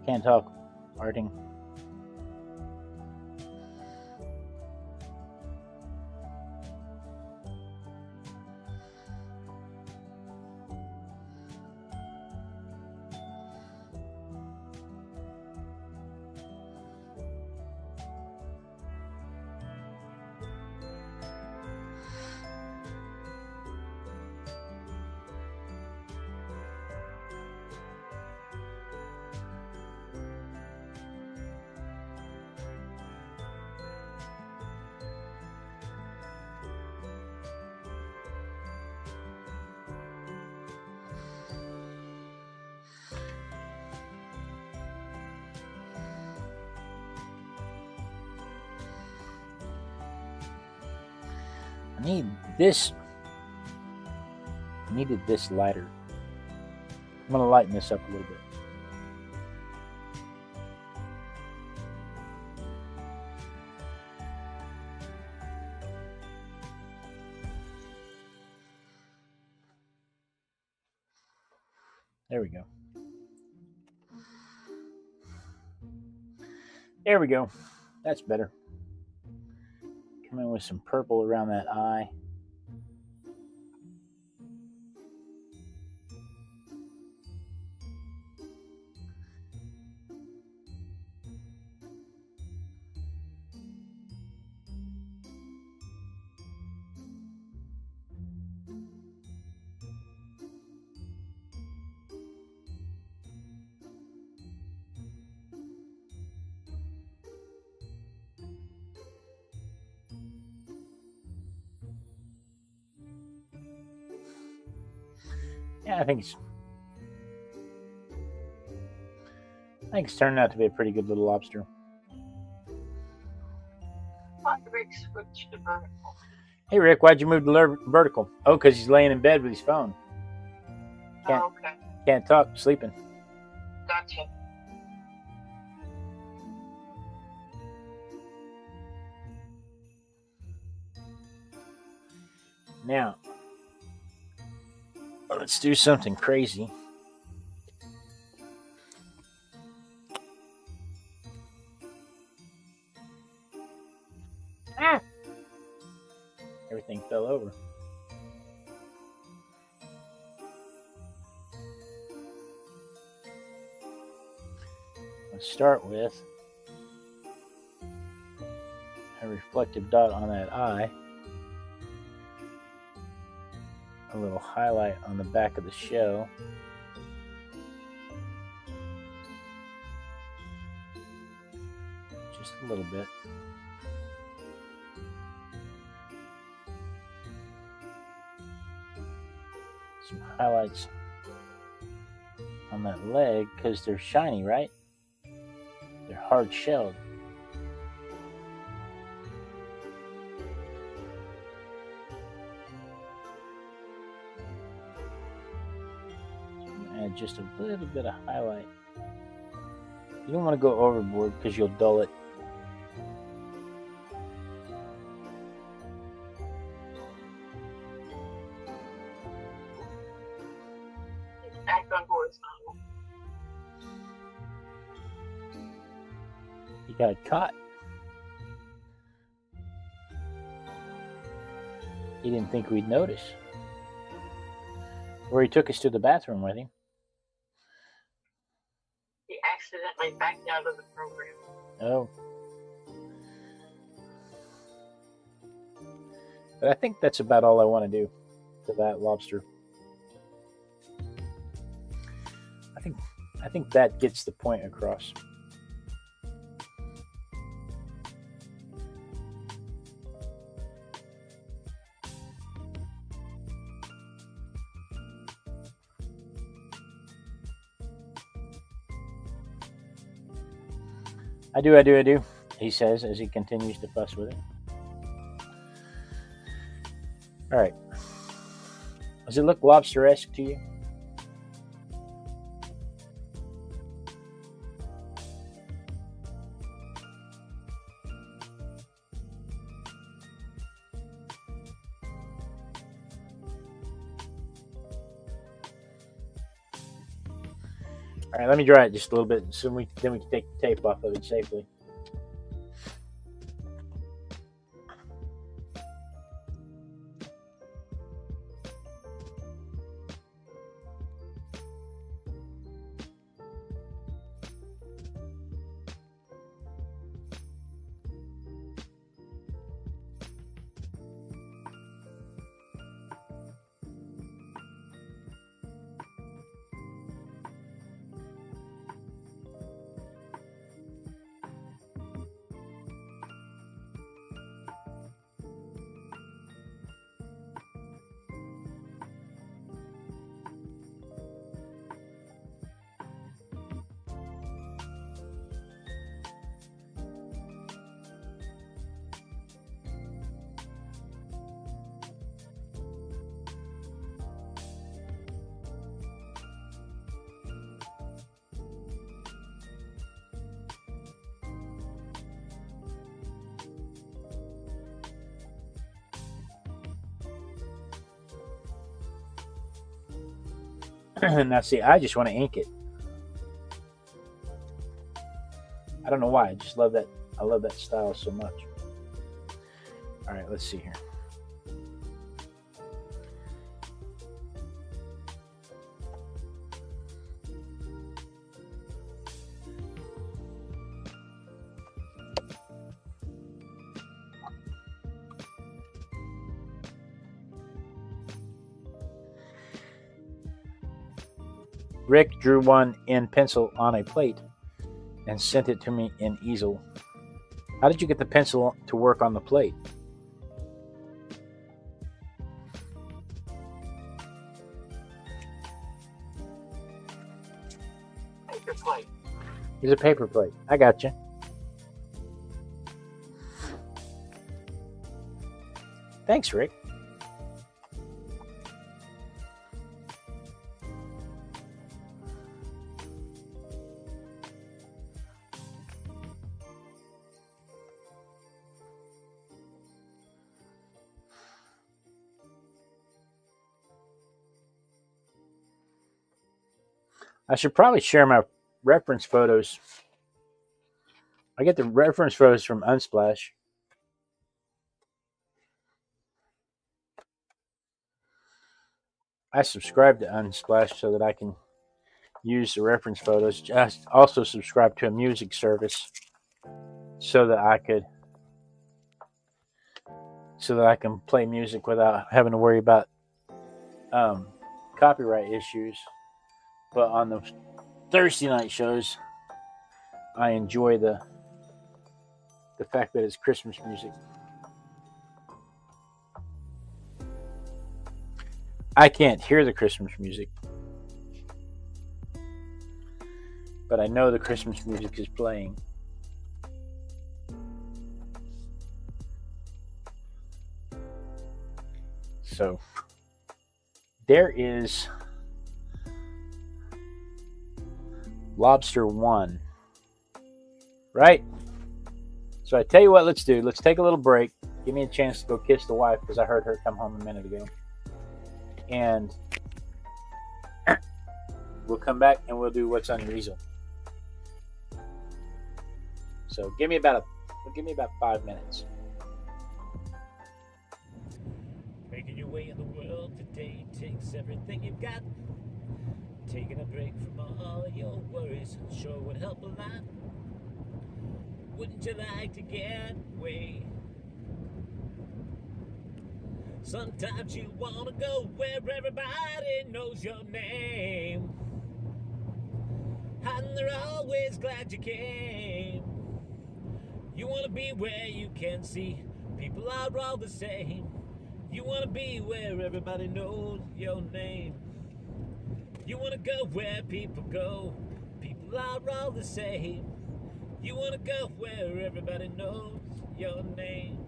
Can't talk. Arting. I need this. I needed this lighter. I'm going to lighten this up a little bit. There we go. There we go. That's better. Come in with some purple around that eye. Yeah, I think it's turning out to be a pretty good little lobster. Why did Rick switch to vertical? Hey Rick, why'd you move to vertical? Oh, because he's laying in bed with his phone. Can't, Oh, okay. Can't talk, sleeping. Gotcha. Now, let's do something crazy. Ah! Everything fell over. Let's start with a reflective dot on that eye. A little highlight on the back of the shell. Just a little bit. Some highlights on that leg because they're shiny, right? They're hard shelled. Add just a little bit of highlight. You don't want to go overboard because you'll dull it. Back on horizontal. He got caught. He didn't think we'd notice. Or he took us to the bathroom with him. He accidentally backed out of the program. Oh. But I think that's about all I want to do to that lobster. I think that gets the point across. I do, he says as he continues to fuss with it. All right. Does it look lobster-esque to you? All right, let me dry it just a little bit, so then we can take the tape off of it safely. Now see, I just want to ink it. I don't know why. I just love that. I love that style so much. All right, let's see here. Rick drew one in pencil on a plate and sent it to me in easel. How did you get the pencil to work on the plate? Paper plate. It's a paper plate. I got you. Thanks, Rick. I should probably share my reference photos. I get the reference photos from Unsplash. I subscribe to Unsplash so that I can use the reference photos. Just also subscribe to a music service so that I can play music without having to worry about copyright issues. But on the Thursday night shows, I enjoy the fact that it's Christmas music. I can't hear the Christmas music, but I know the Christmas music is playing. So there is Lobster 1, right? So I tell you what, let's do. Let's take a little break. Give me a chance to go kiss the wife because I heard her come home a minute ago. And we'll come back and we'll do what's on your easel. So give me about 5 minutes. Making your way in the world today takes everything you've got. Taking a break from all of your worries sure would help a lot. Wouldn't you like to get away? Sometimes you want to go where everybody knows your name, and they're always glad you came. You want to be where you can see people are all the same. You want to be where everybody knows your name. You want to go where people go, people are all the same. You want to go where everybody knows your name.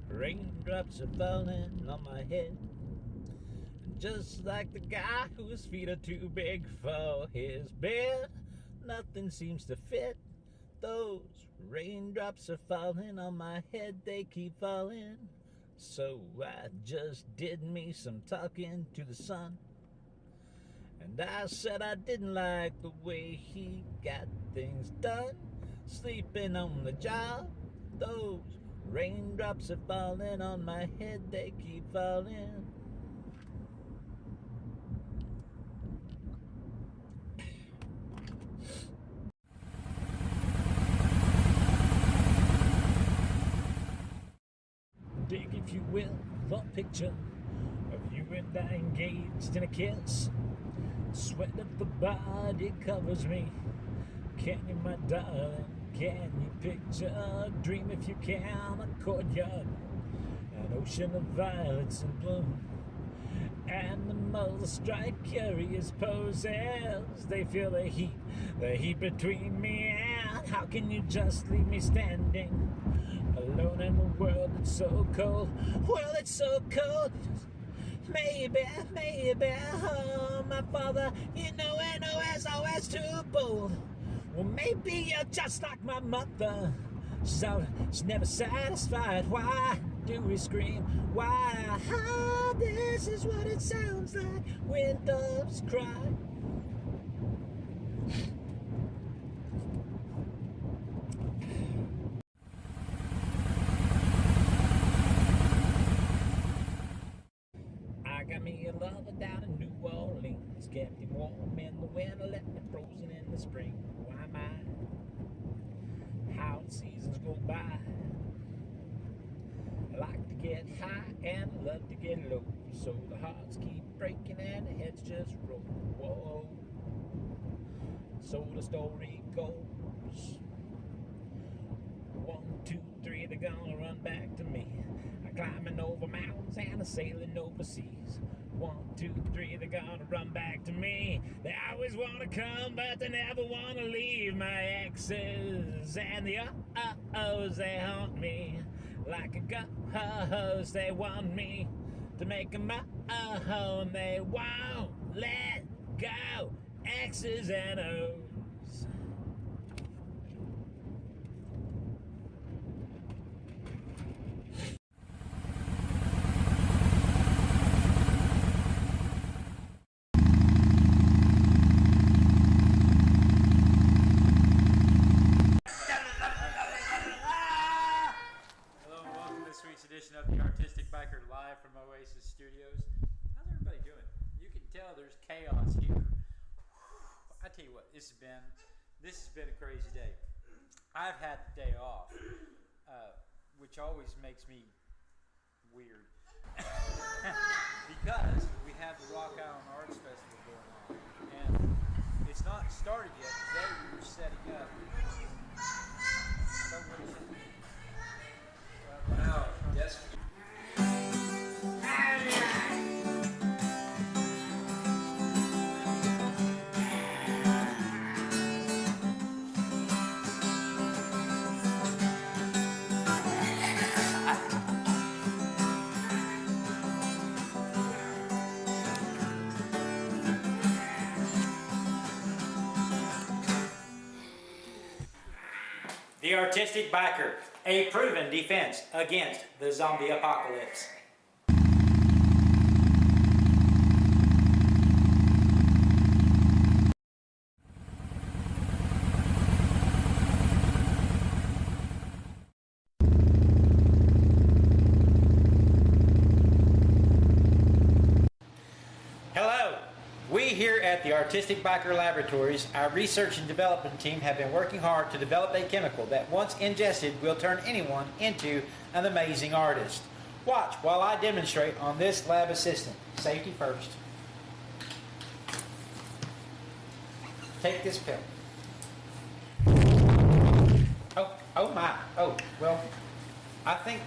Raindrops are falling on my head, just like the guy whose feet are too big for his bed. Nothing seems to fit. Those raindrops are falling on my head, they keep falling. So I just did me some talking to the sun, and I said I didn't like the way he got things done, sleeping on the job. Those raindrops are falling on my head, they keep falling. Dig, if you will, the picture of you and I engaged in a kiss. Sweat of the body covers me. Can you, my darling, can you picture a dream if you can? A courtyard, an ocean of violets in bloom. Animals strike curious poses. They feel the heat between me and how can you just leave me standing alone in a world that's so cold? World that's so cold. Maybe, oh, my father, you know, I know it's always too bold. Well, maybe you're just like my mother. She's never satisfied. Why do we scream? Why? This is what it sounds like when doves cry. I got me a lover down in New Orleans, kept him warm in the winter, left me frozen in the spring. Why am I? How the seasons go by. I like to get high and I love to get low, so the hearts keep breaking and the heads just roll. Whoa. So the story goes. 1, 2, 3, they're gonna run back to me. I'm climbing over mountains and I'm sailing overseas. 1, 2, 3, they're gonna run back to me. They always wanna come, but they never wanna leave. My exes and the uh-ohs, they haunt me like a ghost. They want me to make them uh-oh, and they won't let go. X's and O's. Hello and welcome to this week's edition of the Artistic Biker live from Oasis Studios. How's everybody doing? You can tell there's chaos here. I tell you what, this has been a crazy day. I've had the day off, which always makes me weird because we have the Rock Island Arts Festival going on, and it's not started yet. Today we were setting up. So what is it? Wow, yes. The Artistic Biker, a proven defense against the zombie apocalypse. Hello. We here at the Artistic Biker Laboratories, our research and development team have been working hard to develop a chemical that once ingested will turn anyone into an amazing artist. Watch while I demonstrate on this lab assistant. Safety first. Take this pill. Oh my. Oh, well, I think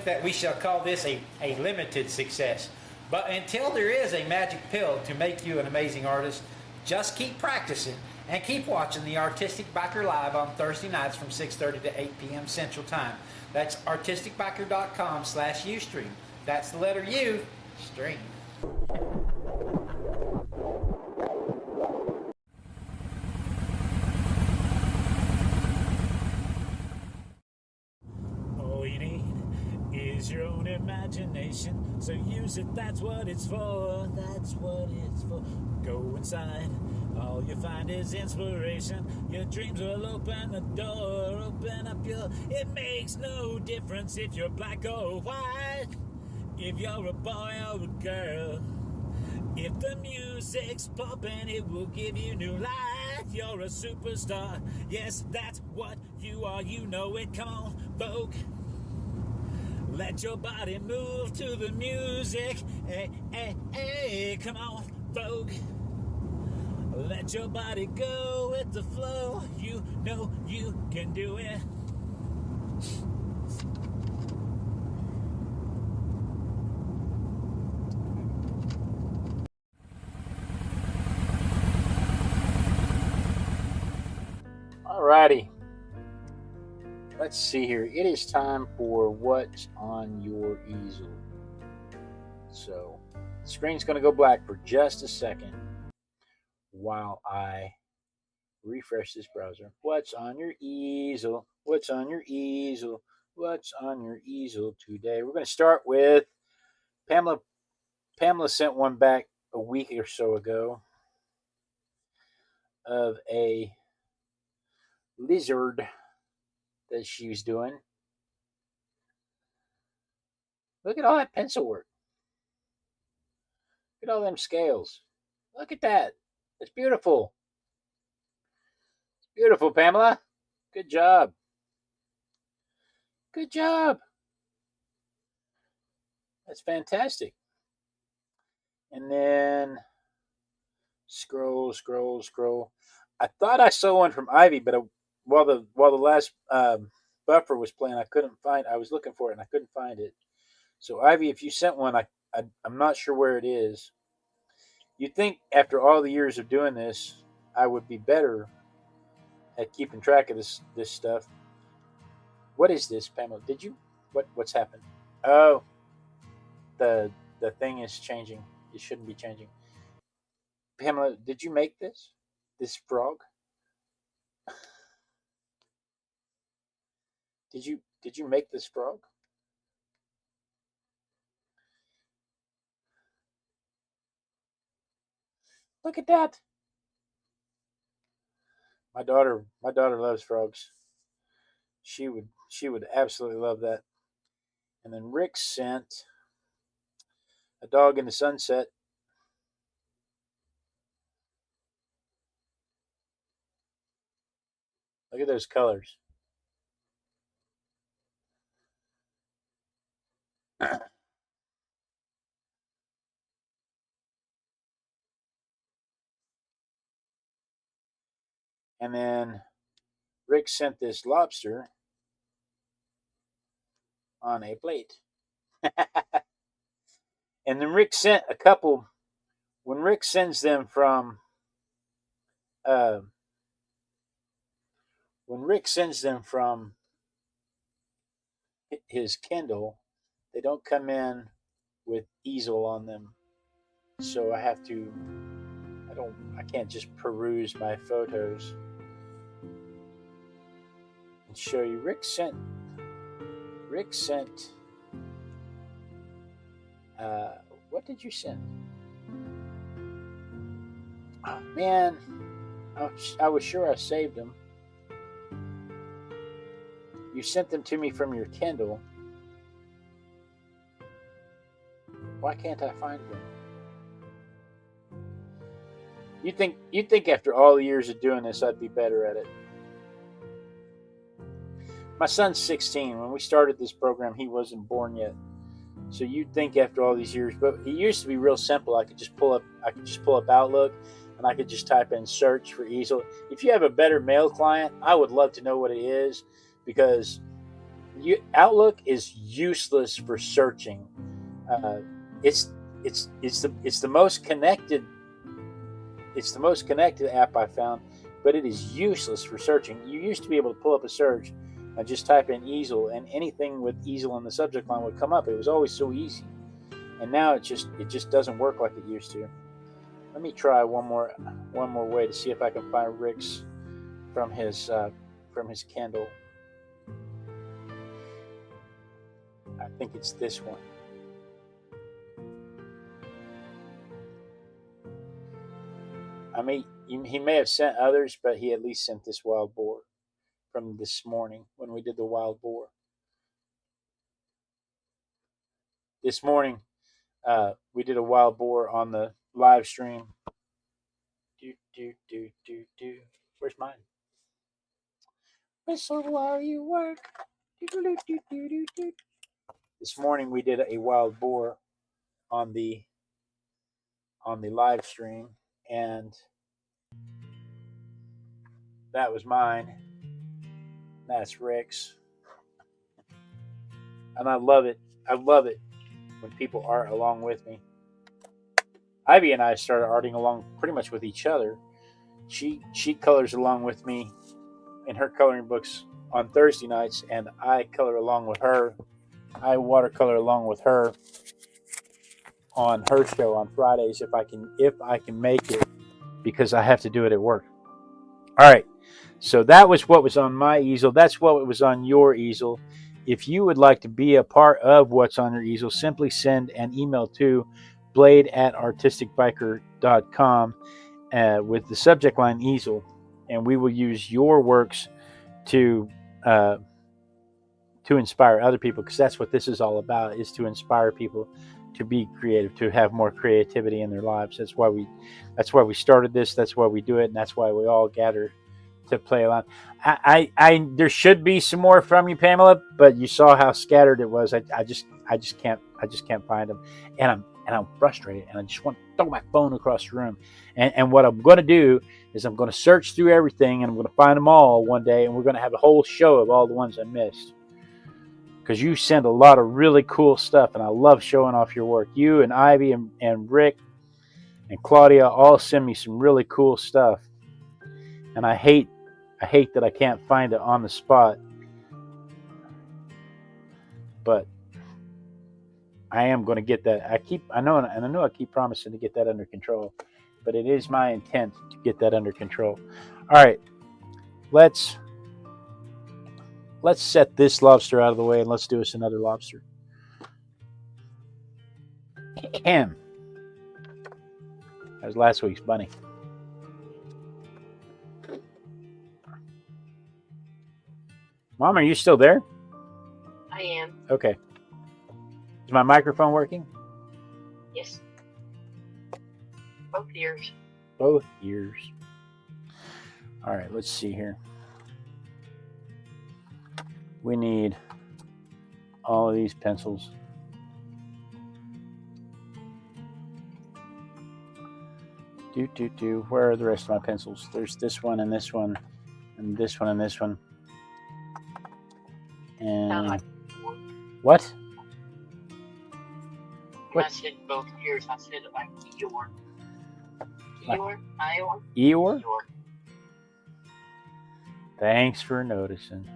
that we shall call this a limited success. But until there is a magic pill to make you an amazing artist, just keep practicing and keep watching the Artistic Biker Live on Thursday nights from 6:30 to 8 p.m. Central Time. That's artisticbiker.com/Ustream. That's the letter U, stream. All you need is your own imagination, so use it, that's what it's for, that's what it's for. Go inside, all you find is inspiration. Your dreams will open the door, open up your... It makes no difference if you're black or white, if you're a boy or a girl. If the music's pumping, it will give you new life. You're a superstar, yes, that's what you are, you know it. Come on, Vogue. Let your body move to the music. Hey, hey, hey, come on, Vogue. Let your body go with the flow. You know you can do it. Alrighty. Let's see here. It is time for What's on Your Easel. So, the screen's going to go black for just a second while I refresh this browser. What's on your easel? What's on your easel? What's on your easel today? We're going to start with Pamela. Pamela sent one back a week or so ago of a lizard that she was doing. Look at all that pencil work. Look at all them scales. Look at that. It's beautiful. It's beautiful, Pamela. Good job. Good job. That's fantastic. And then scroll. I thought I saw one from Ivy, but while the last buffer was playing, I was looking for it and I couldn't find it. So Ivy, if you sent one, I'm not sure where it is. You'd think after all the years of doing this, I would be better at keeping track of this stuff. What is this, Pamela? What's happened? Oh, the thing is changing. It shouldn't be changing. Pamela, did you make this frog? Did you make this frog? Look at that. My daughter loves frogs. She would absolutely love that. And then Rick sent a dog in the sunset. Look at those colors. And then Rick sent this lobster on a plate. And then Rick sent a couple. When Rick sends them from his Kindle, they don't come in with easel on them. So I can't just peruse my photos and show you. Rick sent what did you send? Oh man, I was sure I saved them. You sent them to me from your Kindle. Why can't I find them? You'd think after all the years of doing this, I'd be better at it. My son's 16. When we started this program, he wasn't born yet. So you'd think after all these years, but it used to be real simple. I could just pull up Outlook, and I could just type in search for easel. If you have a better mail client, I would love to know what it is, because Outlook is useless for searching. It's the most connected. It's the most connected app I found, but it is useless for searching. You used to be able to pull up a search and just type in easel, and anything with easel in the subject line would come up. It was always so easy. And now it just doesn't work like it used to. Let me try one more way to see if I can find Rick's from his Kindle. I think it's this one. He may have sent others, but he at least sent this wild boar from this morning when we did the wild boar. This morning, we did a wild boar on the live stream. Where's mine? Whistle while you work. This morning we did a wild boar on the live stream, and that was mine. That's Rick's. And I love it. I love it when people art along with me. Ivy and I started arting along pretty much with each other. She colors along with me in her coloring books on Thursday nights, and I color along with her. I watercolor along with her on her show on Fridays if I can make it, because I have to do it at work. All right. So that was what was on my easel. That's what was on your easel. If you would like to be a part of what's on your easel, simply send an email to blade@artisticbiker.com with the subject line easel, and we will use your works to inspire other people, because that's what this is all about, is to inspire people to be creative, to have more creativity in their lives. That's why we started this. That's why we do it, and that's why we all gather to play along. There should be some more from you, Pamela, but you saw how scattered it was. I just can't find them, and I'm frustrated, and I just want to throw my phone across the room. And what I'm going to do is I'm going to search through everything, and I'm going to find them all one day, and we're going to have a whole show of all the ones I missed. Because you send a lot of really cool stuff, and I love showing off your work. You and Ivy and Rick and Claudia all send me some really cool stuff, and I hate that I can't find it on the spot. But I am going to get that. I know I keep promising to get that under control, but it is my intent to get that under control. All right, let's set this lobster out of the way, and let's do us another lobster. That was last week's bunny. Mom, are you still there? I am. Okay. Is my microphone working? Yes. Both ears. Both ears. All right, let's see here. We need all of these pencils. Where are the rest of my pencils? There's this one and this one and this one and this one. And Like what? when I said both ears, I said it like Eeyore. Eeyore? Iowa? Eeyore? Eeyore. Thanks for noticing.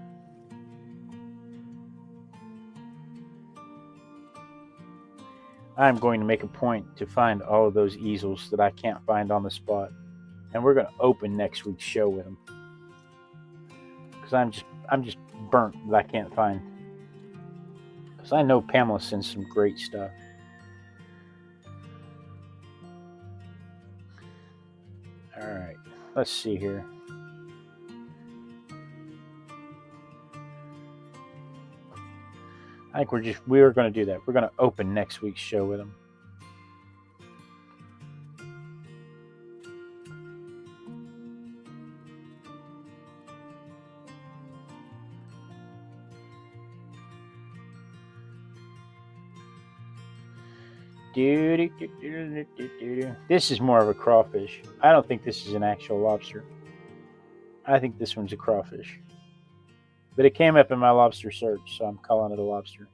I'm going to make a point to find all of those easels that I can't find on the spot, and we're going to open next week's show with them, because I'm just burnt that I can't find. Because I know Pamela sends some great stuff. All right, let's see here. I think we're going to do that. We're going to open next week's show with them. This is more of a crawfish. I don't think this is an actual lobster. I think this one's a crawfish. But it came up in my lobster search, so I'm calling it a lobster.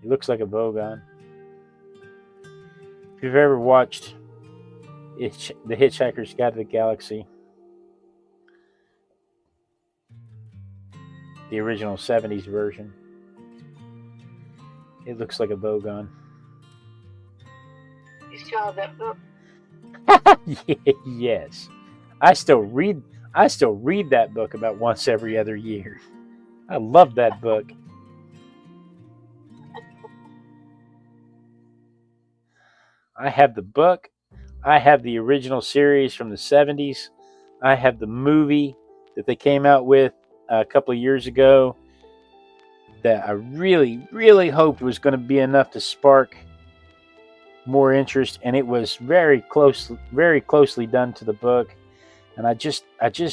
It looks like a bowgun. If you've ever watched The Hitchhiker's Guide to the Galaxy, the original 70s version, it looks like a bowgun. You still have that book? Yes. I still read that book about once every other year. I love that book. I have the book. I have the original series from the 70s. I have the movie that they came out with a couple of years ago that I really, really hoped was going to be enough to spark more interest, and it was very closely done to the book, and I just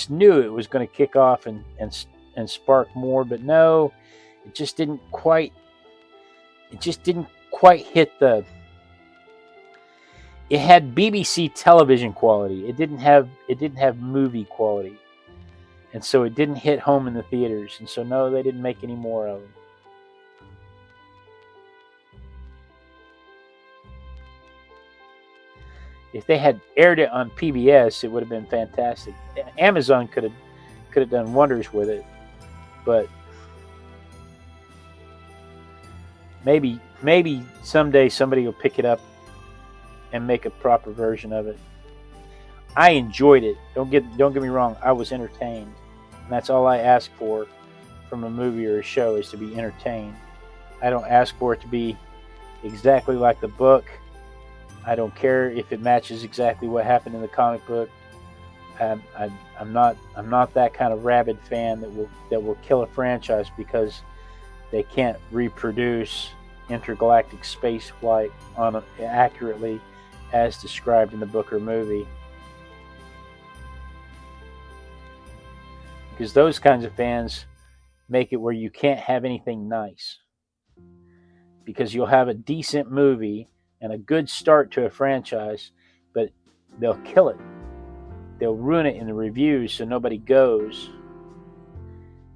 knew it was going to kick off and spark more, but no, it just didn't quite hit the. It had BBC television quality. It didn't have movie quality, and so it didn't hit home in the theaters, and so no, they didn't make any more of them. If they had aired it on PBS, it would have been fantastic. Amazon could have done wonders with it, but maybe someday somebody will pick it up and make a proper version of it. I enjoyed it. Don't get me wrong. I was entertained, and that's all I ask for from a movie or a show, is to be entertained. I don't ask for it to be exactly like the book. I don't care if it matches exactly what happened in the comic book. I'm not that kind of rabid fan that will kill a franchise because they can't reproduce intergalactic space flight accurately as described in the book or movie. Because those kinds of fans make it where you can't have anything nice. Because you'll have a decent movie and a good start to a franchise, but they'll kill it. They'll ruin it in the reviews so nobody goes,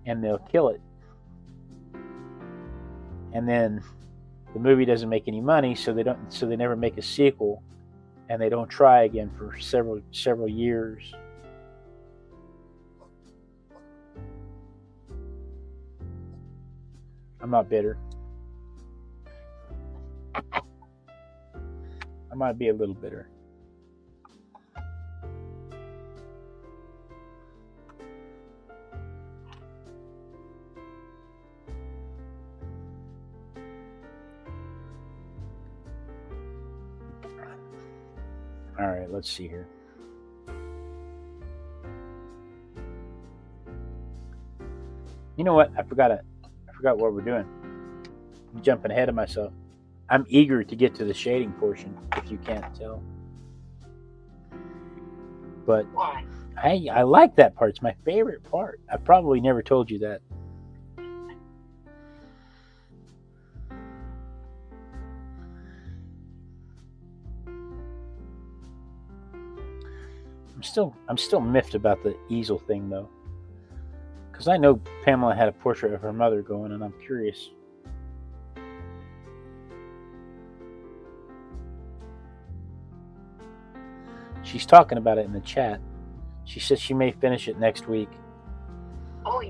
and they'll kill it. And then the movie doesn't make any money, so they never make a sequel, and they don't try again for several years. I'm not bitter. I might be a little bitter. All right, let's see here. You know what? I forgot what we're doing. I'm jumping ahead of myself. I'm eager to get to the shading portion, if you can't tell. But Why? I like that part. It's my favorite part. I probably never told you that. I'm still miffed about the easel thing, though, because I know Pamela had a portrait of her mother going, and I'm curious. She's talking about it in the chat. She says she may finish it next week. Oh,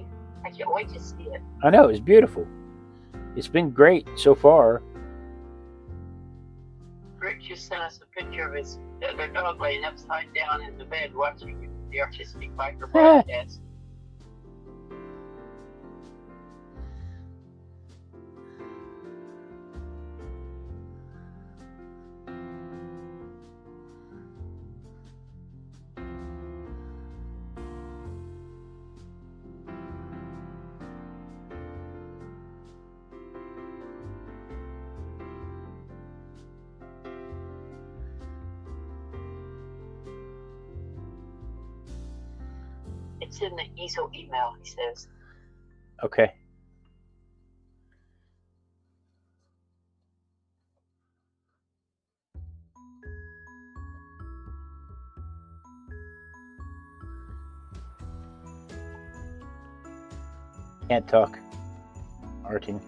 I can't wait to see it. I know, it's beautiful. It's been great so far. Rick just sent us a picture of their dog laying upside down in the bed watching the Artistic Biker broadcast. It's in the easel email, he says. Okay. Can't talk. Arting.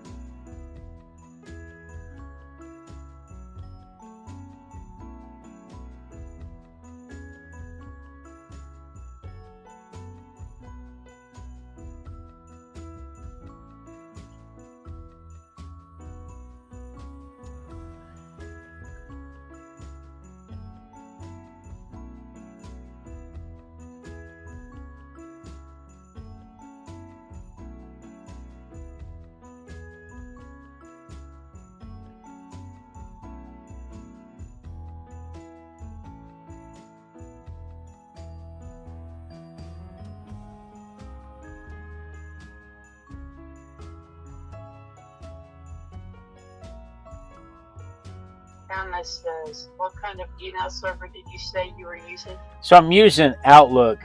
Anna says, what kind of email server did you say you were using? So I'm using Outlook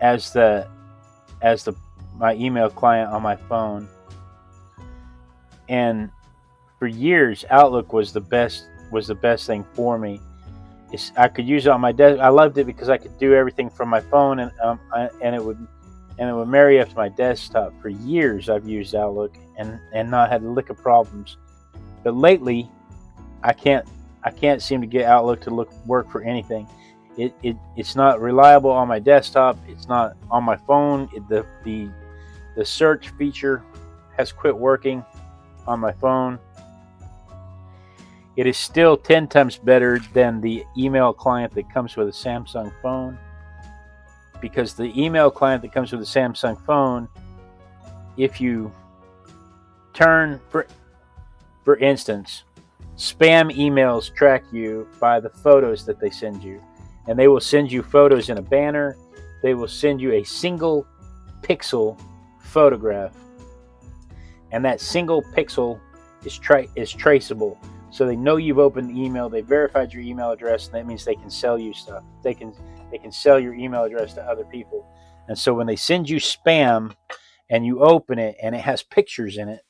as my email client on my phone. And for years, Outlook was the best thing for me. I could use it on my desk. I loved it because I could do everything from my phone, and it would marry up to my desktop. For years, I've used Outlook and not had a lick of problems. But lately, I can't seem to get Outlook to work for anything. It's not reliable on my desktop. It's not on my phone. The search feature has quit working. on my phone. It is still 10 times better than the email client that comes with a Samsung phone, because the email client that comes with a Samsung phone, if you turn, for instance, spam emails track you by the photos that they send you, and they will send you photos in a banner. They will send you a single pixel photograph, and that single pixel is traceable. So they know you've opened the email. They verified your email address, and that means they can sell you stuff. They can sell your email address to other people. And so when they send you spam and you open it and it has pictures in it,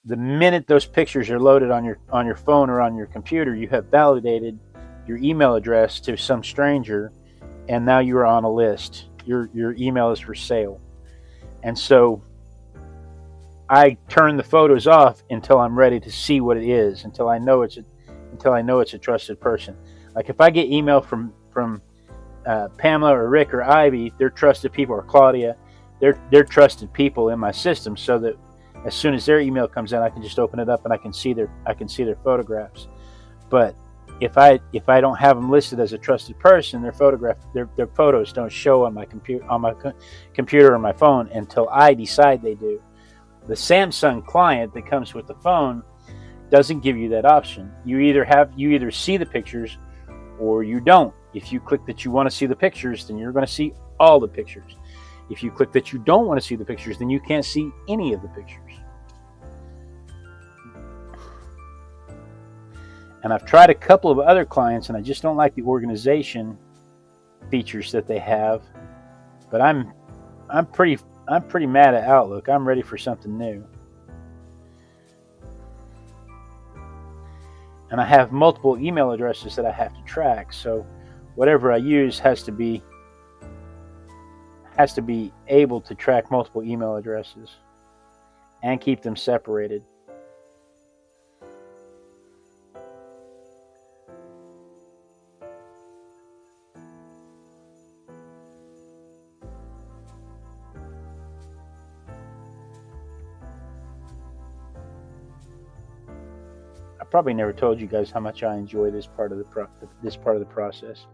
the minute those pictures are loaded on your phone or on your computer, you have validated your email address to some stranger, and now you are on a list. Your email is for sale. And so I turn the photos off until I'm ready to see what it is, until I know it's a trusted person. Like if I get email from Pamela or Rick or Ivy, they're trusted people, or Claudia, they're trusted people in my system, so that as soon as their email comes in, I can just open it up and I can see their photographs. But if I don't have them listed as a trusted person, their photos don't show on my computer or my phone until I decide they do. The Samsung client that comes with the phone doesn't give you that option. You either see the pictures or you don't. If you click that you want to see the pictures, then you're going to see all the pictures. If you click that you don't want to see the pictures, then you can't see any of the pictures. And I've tried a couple of other clients, and I just don't like the organization features that they have. But I'm pretty mad at Outlook. I'm ready for something new. And I have multiple email addresses that I have to track, so whatever I use has to be able to track multiple email addresses and keep them separated. I probably never told you guys how much I enjoy this part of the process.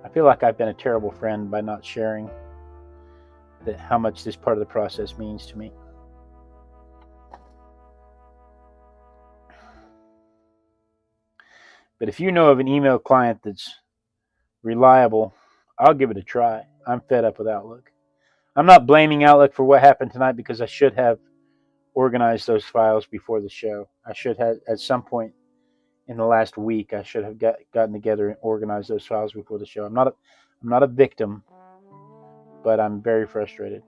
I feel like I've been a terrible friend by not sharing how much this part of the process means to me. But if you know of an email client that's reliable, I'll give it a try. I'm fed up with Outlook. I'm not blaming Outlook for what happened tonight, because I should have organized those files before the show. I should have, at some point in the last week, I should have gotten together and organized those files before the show. I'm not a victim, but I'm very frustrated.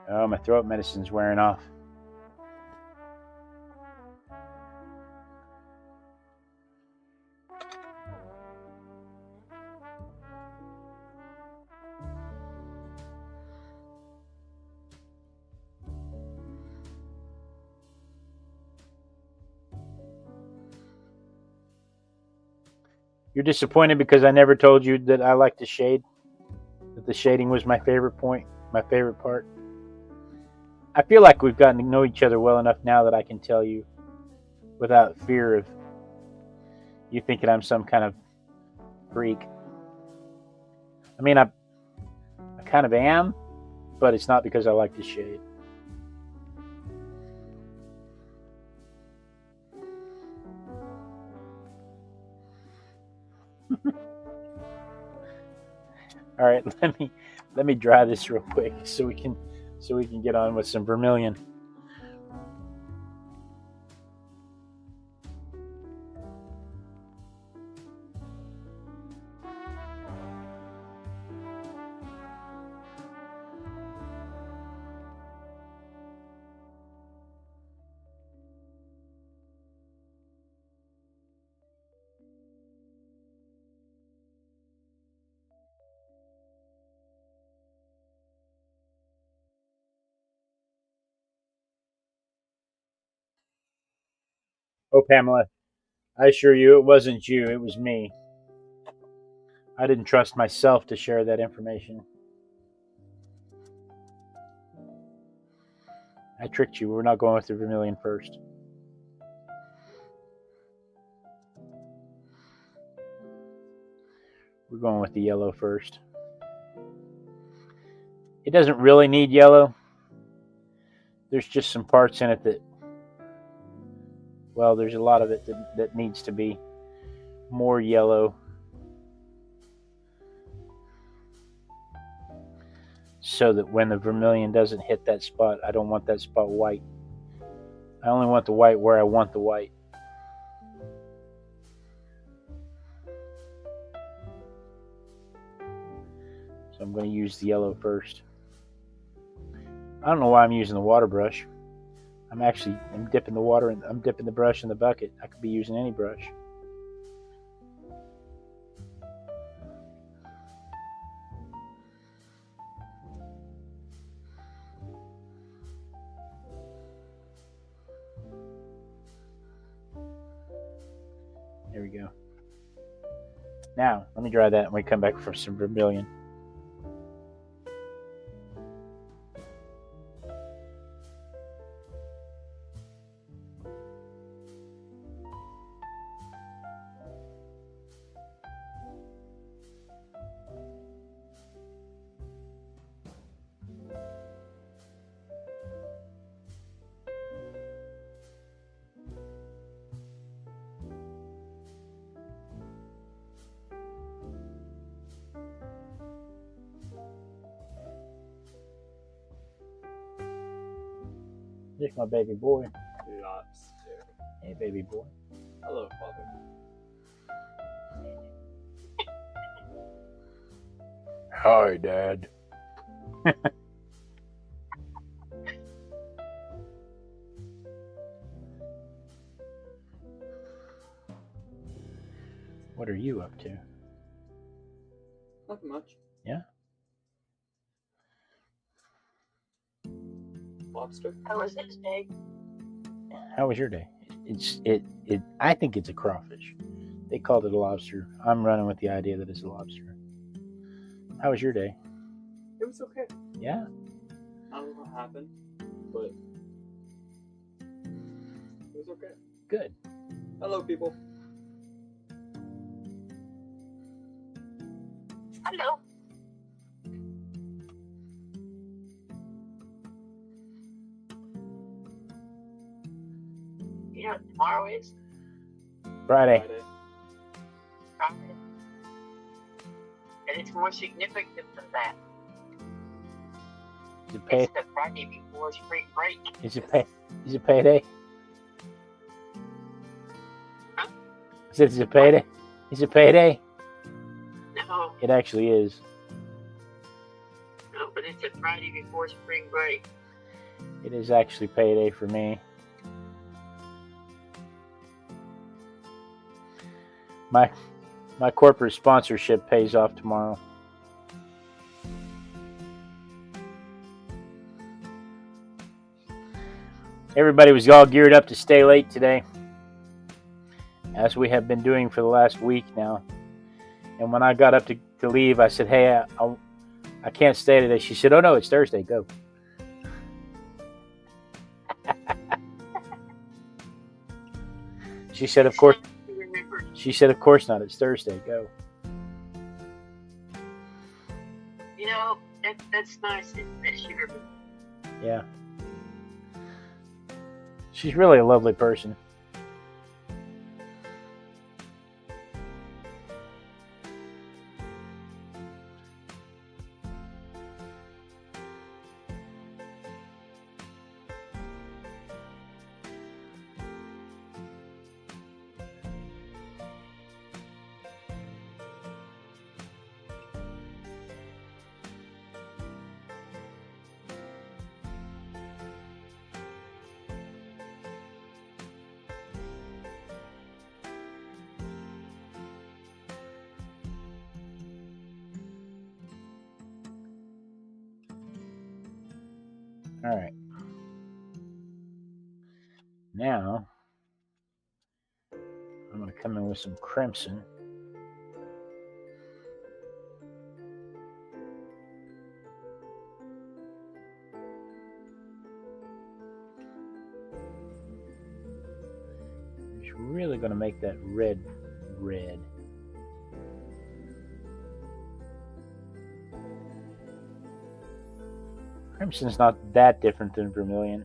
Oh, my throat medicine's wearing off. You're disappointed because I never told you that I like to shade? That the shading was my favorite point, my favorite part? I feel like we've gotten to know each other well enough now that I can tell you without fear of you thinking I'm some kind of freak. I mean, I kind of am, but it's not because I like to shade. All right, let me dry this real quick so we can get on with some vermilion. Oh, Pamela, I assure you it wasn't you, it was me. I didn't trust myself to share that information. I tricked you. We're not going with the vermilion first. We're going with the yellow first. It doesn't really need yellow. There's just some parts in it that, well, there's a lot of it that needs to be more yellow. So that when the vermilion doesn't hit that spot, I don't want that spot white. I only want the white where I want the white. So I'm going to use the yellow first. I don't know why I'm using the water brush. I'm dipping the water and I'm dipping the brush in the bucket. I could be using any brush. There we go. Now, let me dry that and we come back for some vermilion. There's my baby boy. Lobster. Hey, baby boy. Hello, Father. Hi, Dad. What are you up to? Nothing much. Yeah? Lobster. How was this day? How was your day? I think it's a crawfish. They called it a lobster. I'm running with the idea that it's a lobster. How was your day? It was okay. Yeah? I don't know what happened, but it was okay. Good. Hello, people. Hello. You know what tomorrow is? Friday. Friday. And it's more significant than that. Is it pay? It's the Friday before spring break. Is it payday? Huh? I said, is it payday? Is it payday? No, It actually is. no, but it's a Friday before spring break. It is actually payday for me. My corporate sponsorship pays off tomorrow. Everybody was all geared up to stay late today, as we have been doing for the last week now. And when I got up to leave, I said, hey, I can't stay today. She said, oh no, it's Thursday, go. She said, of course. Remember, She said, of course not, it's Thursday, go. you know, that's nice that she remembers. Yeah. She's really a lovely person. All right. Now, come in with some crimson. It's really going to make that red red. Crimson's not that different than vermilion,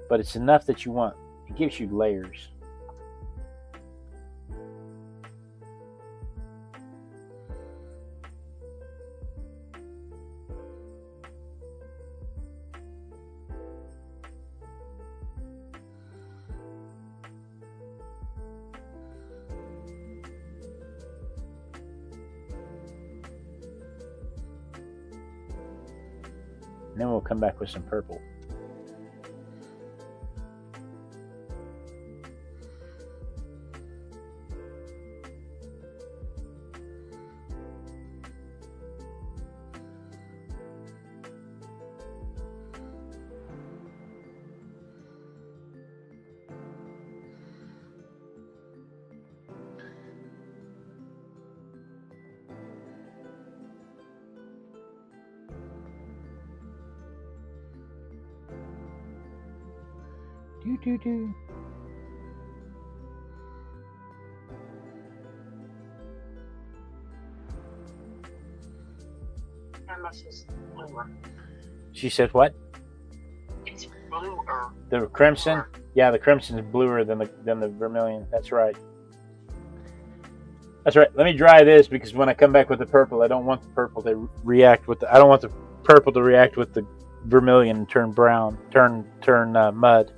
but it's enough that you want. It gives you layers. And then we'll come back with some purple. Do. Canvas is bluer. She said what? It's bluer. The crimson? Yeah, the crimson is bluer than the vermilion. That's right. That's right. Let me dry this because when I come back with the purple, I don't want the purple to react with the. I don't want the purple to react with the vermilion and turn brown, turn mud.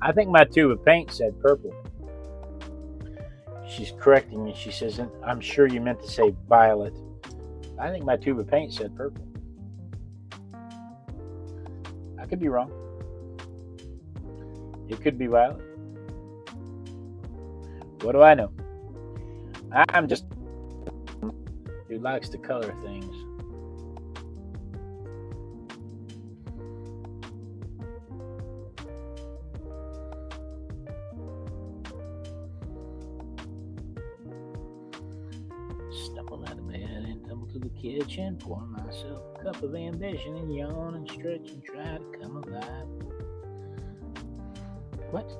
I think my tube of paint said purple. She's correcting me. She says, I'm sure you meant to say violet. I think my tube of paint said purple. I could be wrong. It could be violet. What do I know? I'm just who likes to color things. Stumble out of bed and tumble to the kitchen, pour myself a cup of ambition and yawn and stretch and try to come alive. What?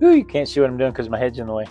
Ooh, you can't see what I'm doing because my head's in the way.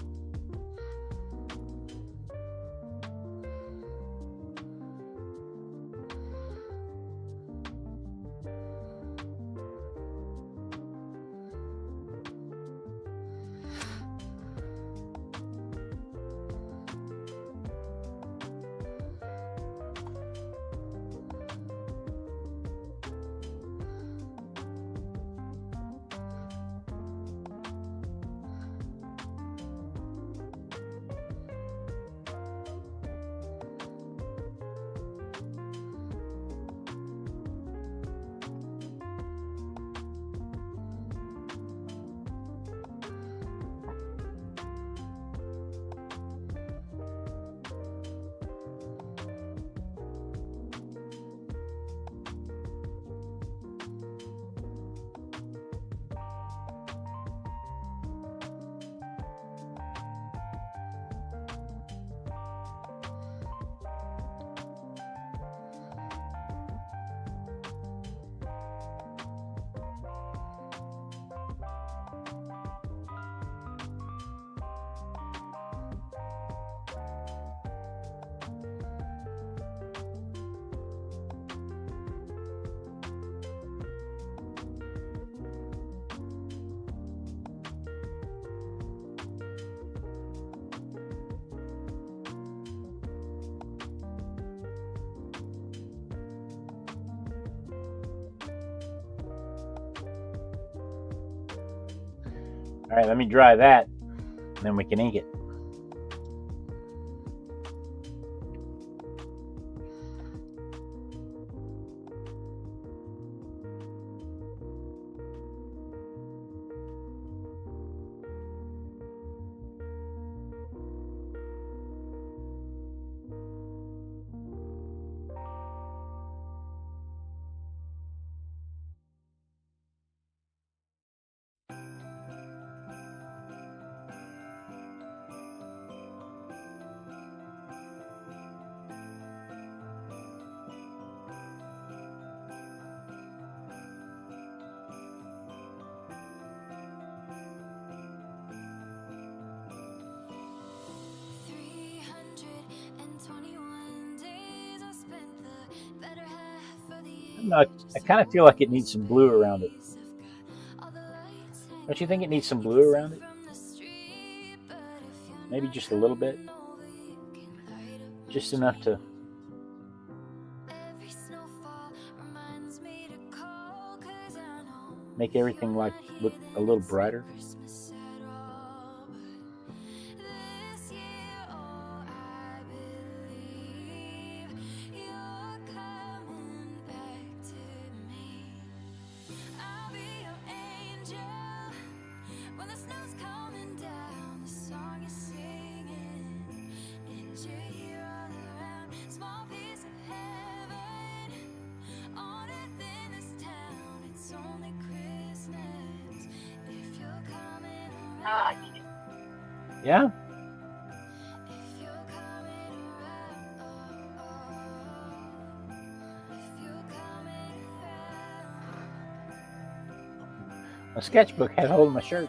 All right, let me dry that, and then we can ink it. I kind of feel like it needs some blue around it. Don't you think it needs some blue around it? Maybe just a little bit. Just enough to make everything like look a little brighter. Yeah? My sketchbook had a hold of my shirt.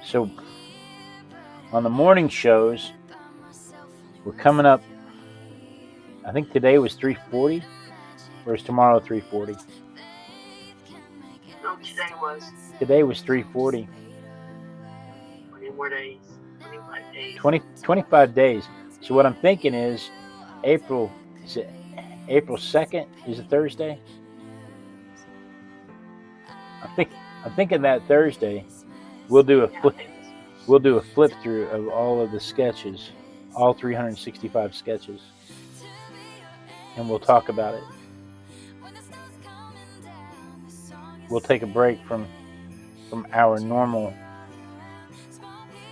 So, on the morning shows, we're coming up. I think today was 340, or is tomorrow 340? No, today was. Today was 340. 20 more days. 25 days. 25 days. So what I'm thinking is April 2nd is a Thursday. I'm thinking that Thursday we'll do a flip through of all of the sketches, all 365 sketches, and we'll talk about it. We'll take a break from our normal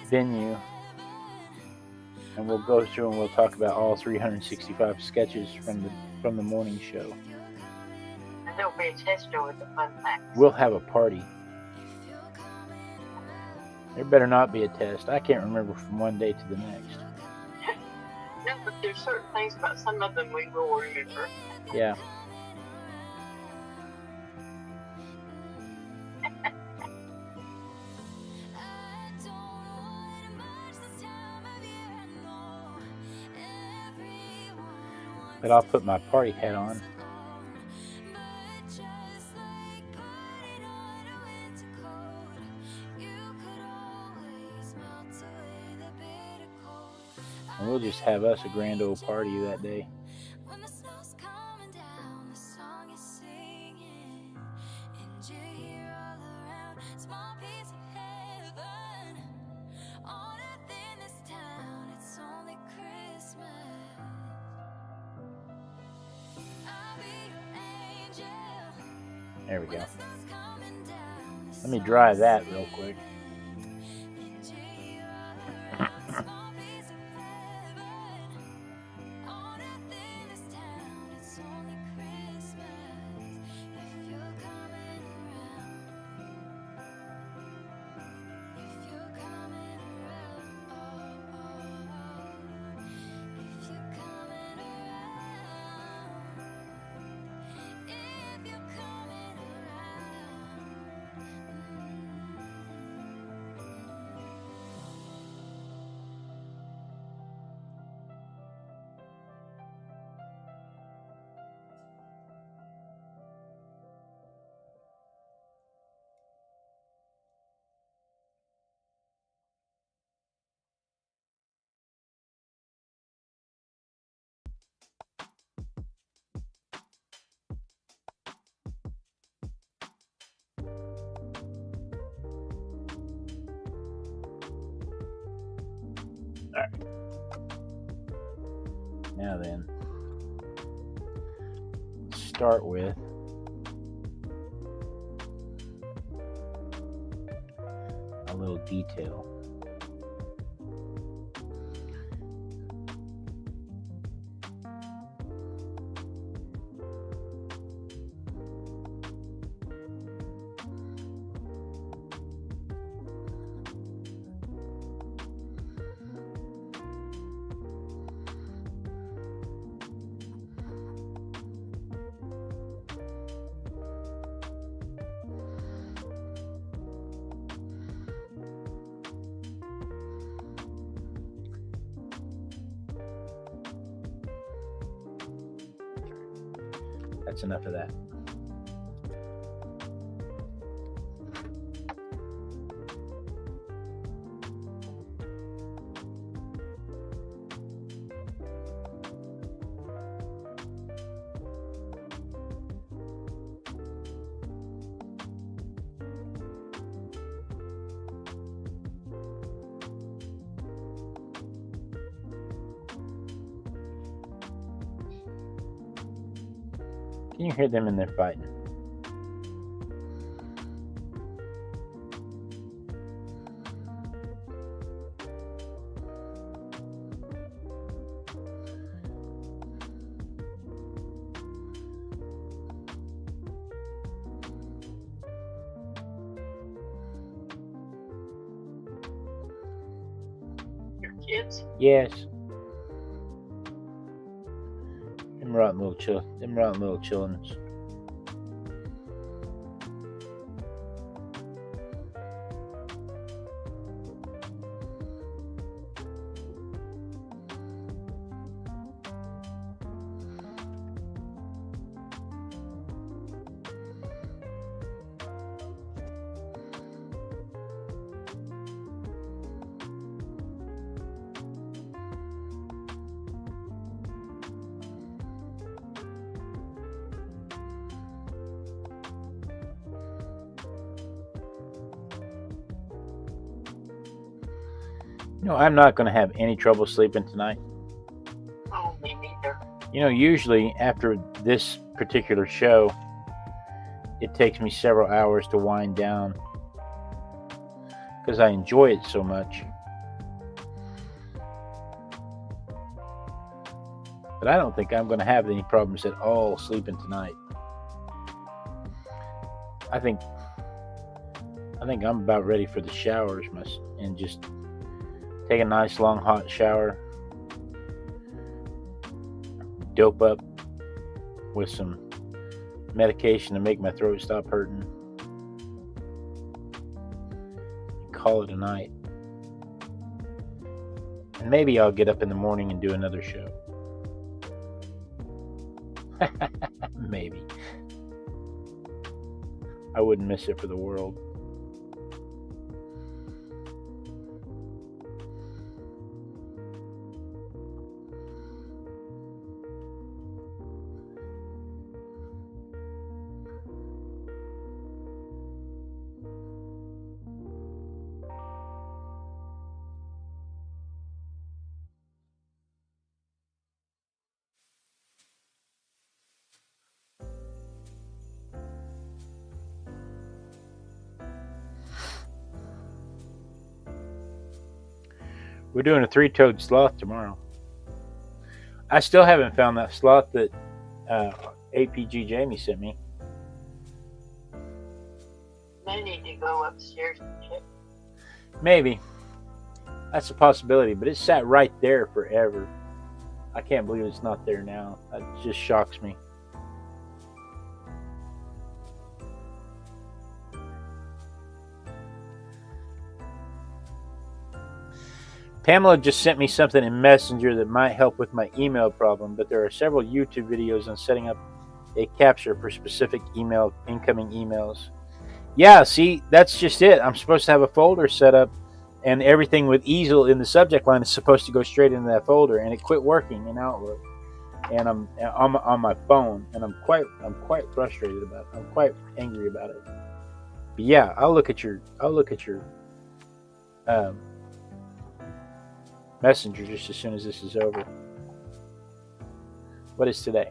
venue, and we'll go through and we'll talk about all 365 sketches from the morning show. And there'll be a test with the fun facts. We'll have a party. There better not be a test. I can't remember from one day to the next. No, but there's certain things about some of them we will remember. Yeah. But I'll put my party hat on. And we'll just have us a grand old party that day. There we go. Let me dry that real quick. Now then, start with a little detail. That's enough of that. Can you hear them in there fighting? Your kids? Yes. Them rotten little chillins. You know, I'm not going to have any trouble sleeping tonight. Oh, me neither. You know, usually after this particular show, it takes me several hours to wind down because I enjoy it so much. But I don't think I'm going to have any problems at all sleeping tonight. I think I'm about ready for the showers and just take a nice long hot shower, dope up with some medication to make my throat stop hurting, and call it a night. And maybe I'll get up in the morning and do another show. Maybe. I wouldn't miss it for the world. We're doing a 3-toed sloth tomorrow. I still haven't found that sloth that APG Jamie sent me. They need to go upstairs and check. Maybe. That's a possibility, but it sat right there forever. I can't believe it's not there now. That just shocks me. Pamela just sent me something in Messenger that might help with my email problem, but there are several YouTube videos on setting up a capture for specific incoming emails. Yeah, see, that's just it. I'm supposed to have a folder set up, and everything with easel in the subject line is supposed to go straight into that folder, and it quit working in Outlook. And I'm on my phone, and I'm quite frustrated about it. I'm quite angry about it. But yeah, I'll look at your Messenger just as soon as this is over. What is today?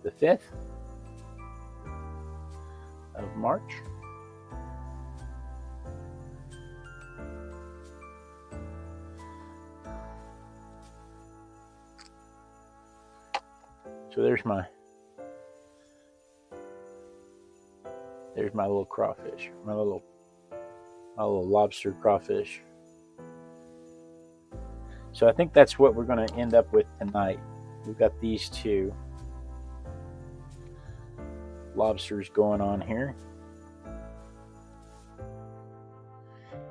The 5th of March. So there's my little crawfish, my little lobster crawfish. So I think that's what we're going to end up with tonight. We've got these two lobsters going on here.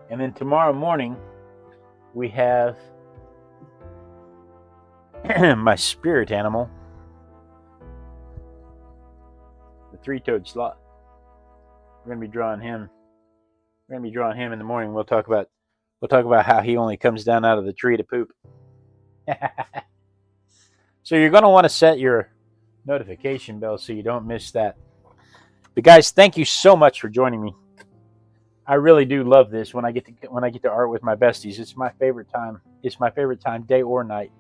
And then tomorrow morning we have my spirit animal, the three-toed sloth. We're going to be drawing him. We're going to be drawing him in the morning. We'll talk about how he only comes down out of the tree to poop. So you're going to want to set your notification bell so you don't miss that. But guys, thank you so much for joining me. I really do love this when I get to art with my besties. It's my favorite time. It's my favorite time, day or night,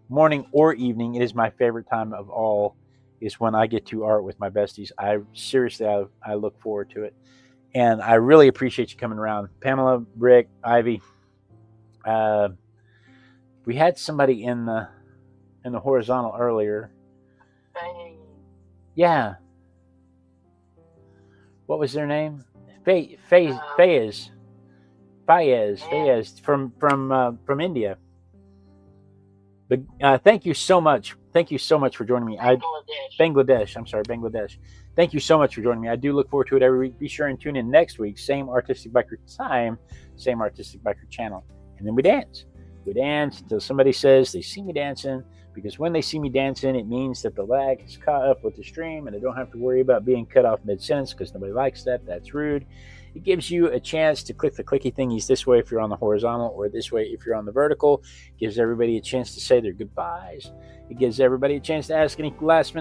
morning or evening. It is my favorite time of all. Is when I get to art with my besties. I seriously look forward to it, and I really appreciate you coming around, Pamela, Rick, Ivy. We had somebody in the horizontal earlier. Hey, Yeah. What was their name? Fayez from India. But thank you so much. Thank you so much for joining me. Bangladesh. I'm sorry, Bangladesh. Thank you so much for joining me. I do look forward to it every week. Be sure and tune in next week. Same Artistic Biker time, same Artistic Biker channel. And then we dance. We dance until somebody says they see me dancing, because when they see me dancing, it means that the lag is caught up with the stream and I don't have to worry about being cut off mid-sentence, because nobody likes that. That's rude. It gives you a chance to click the clicky thingies this way if you're on the horizontal, or this way if you're on the vertical. It gives everybody a chance to say their goodbyes. It gives everybody a chance to ask any last minute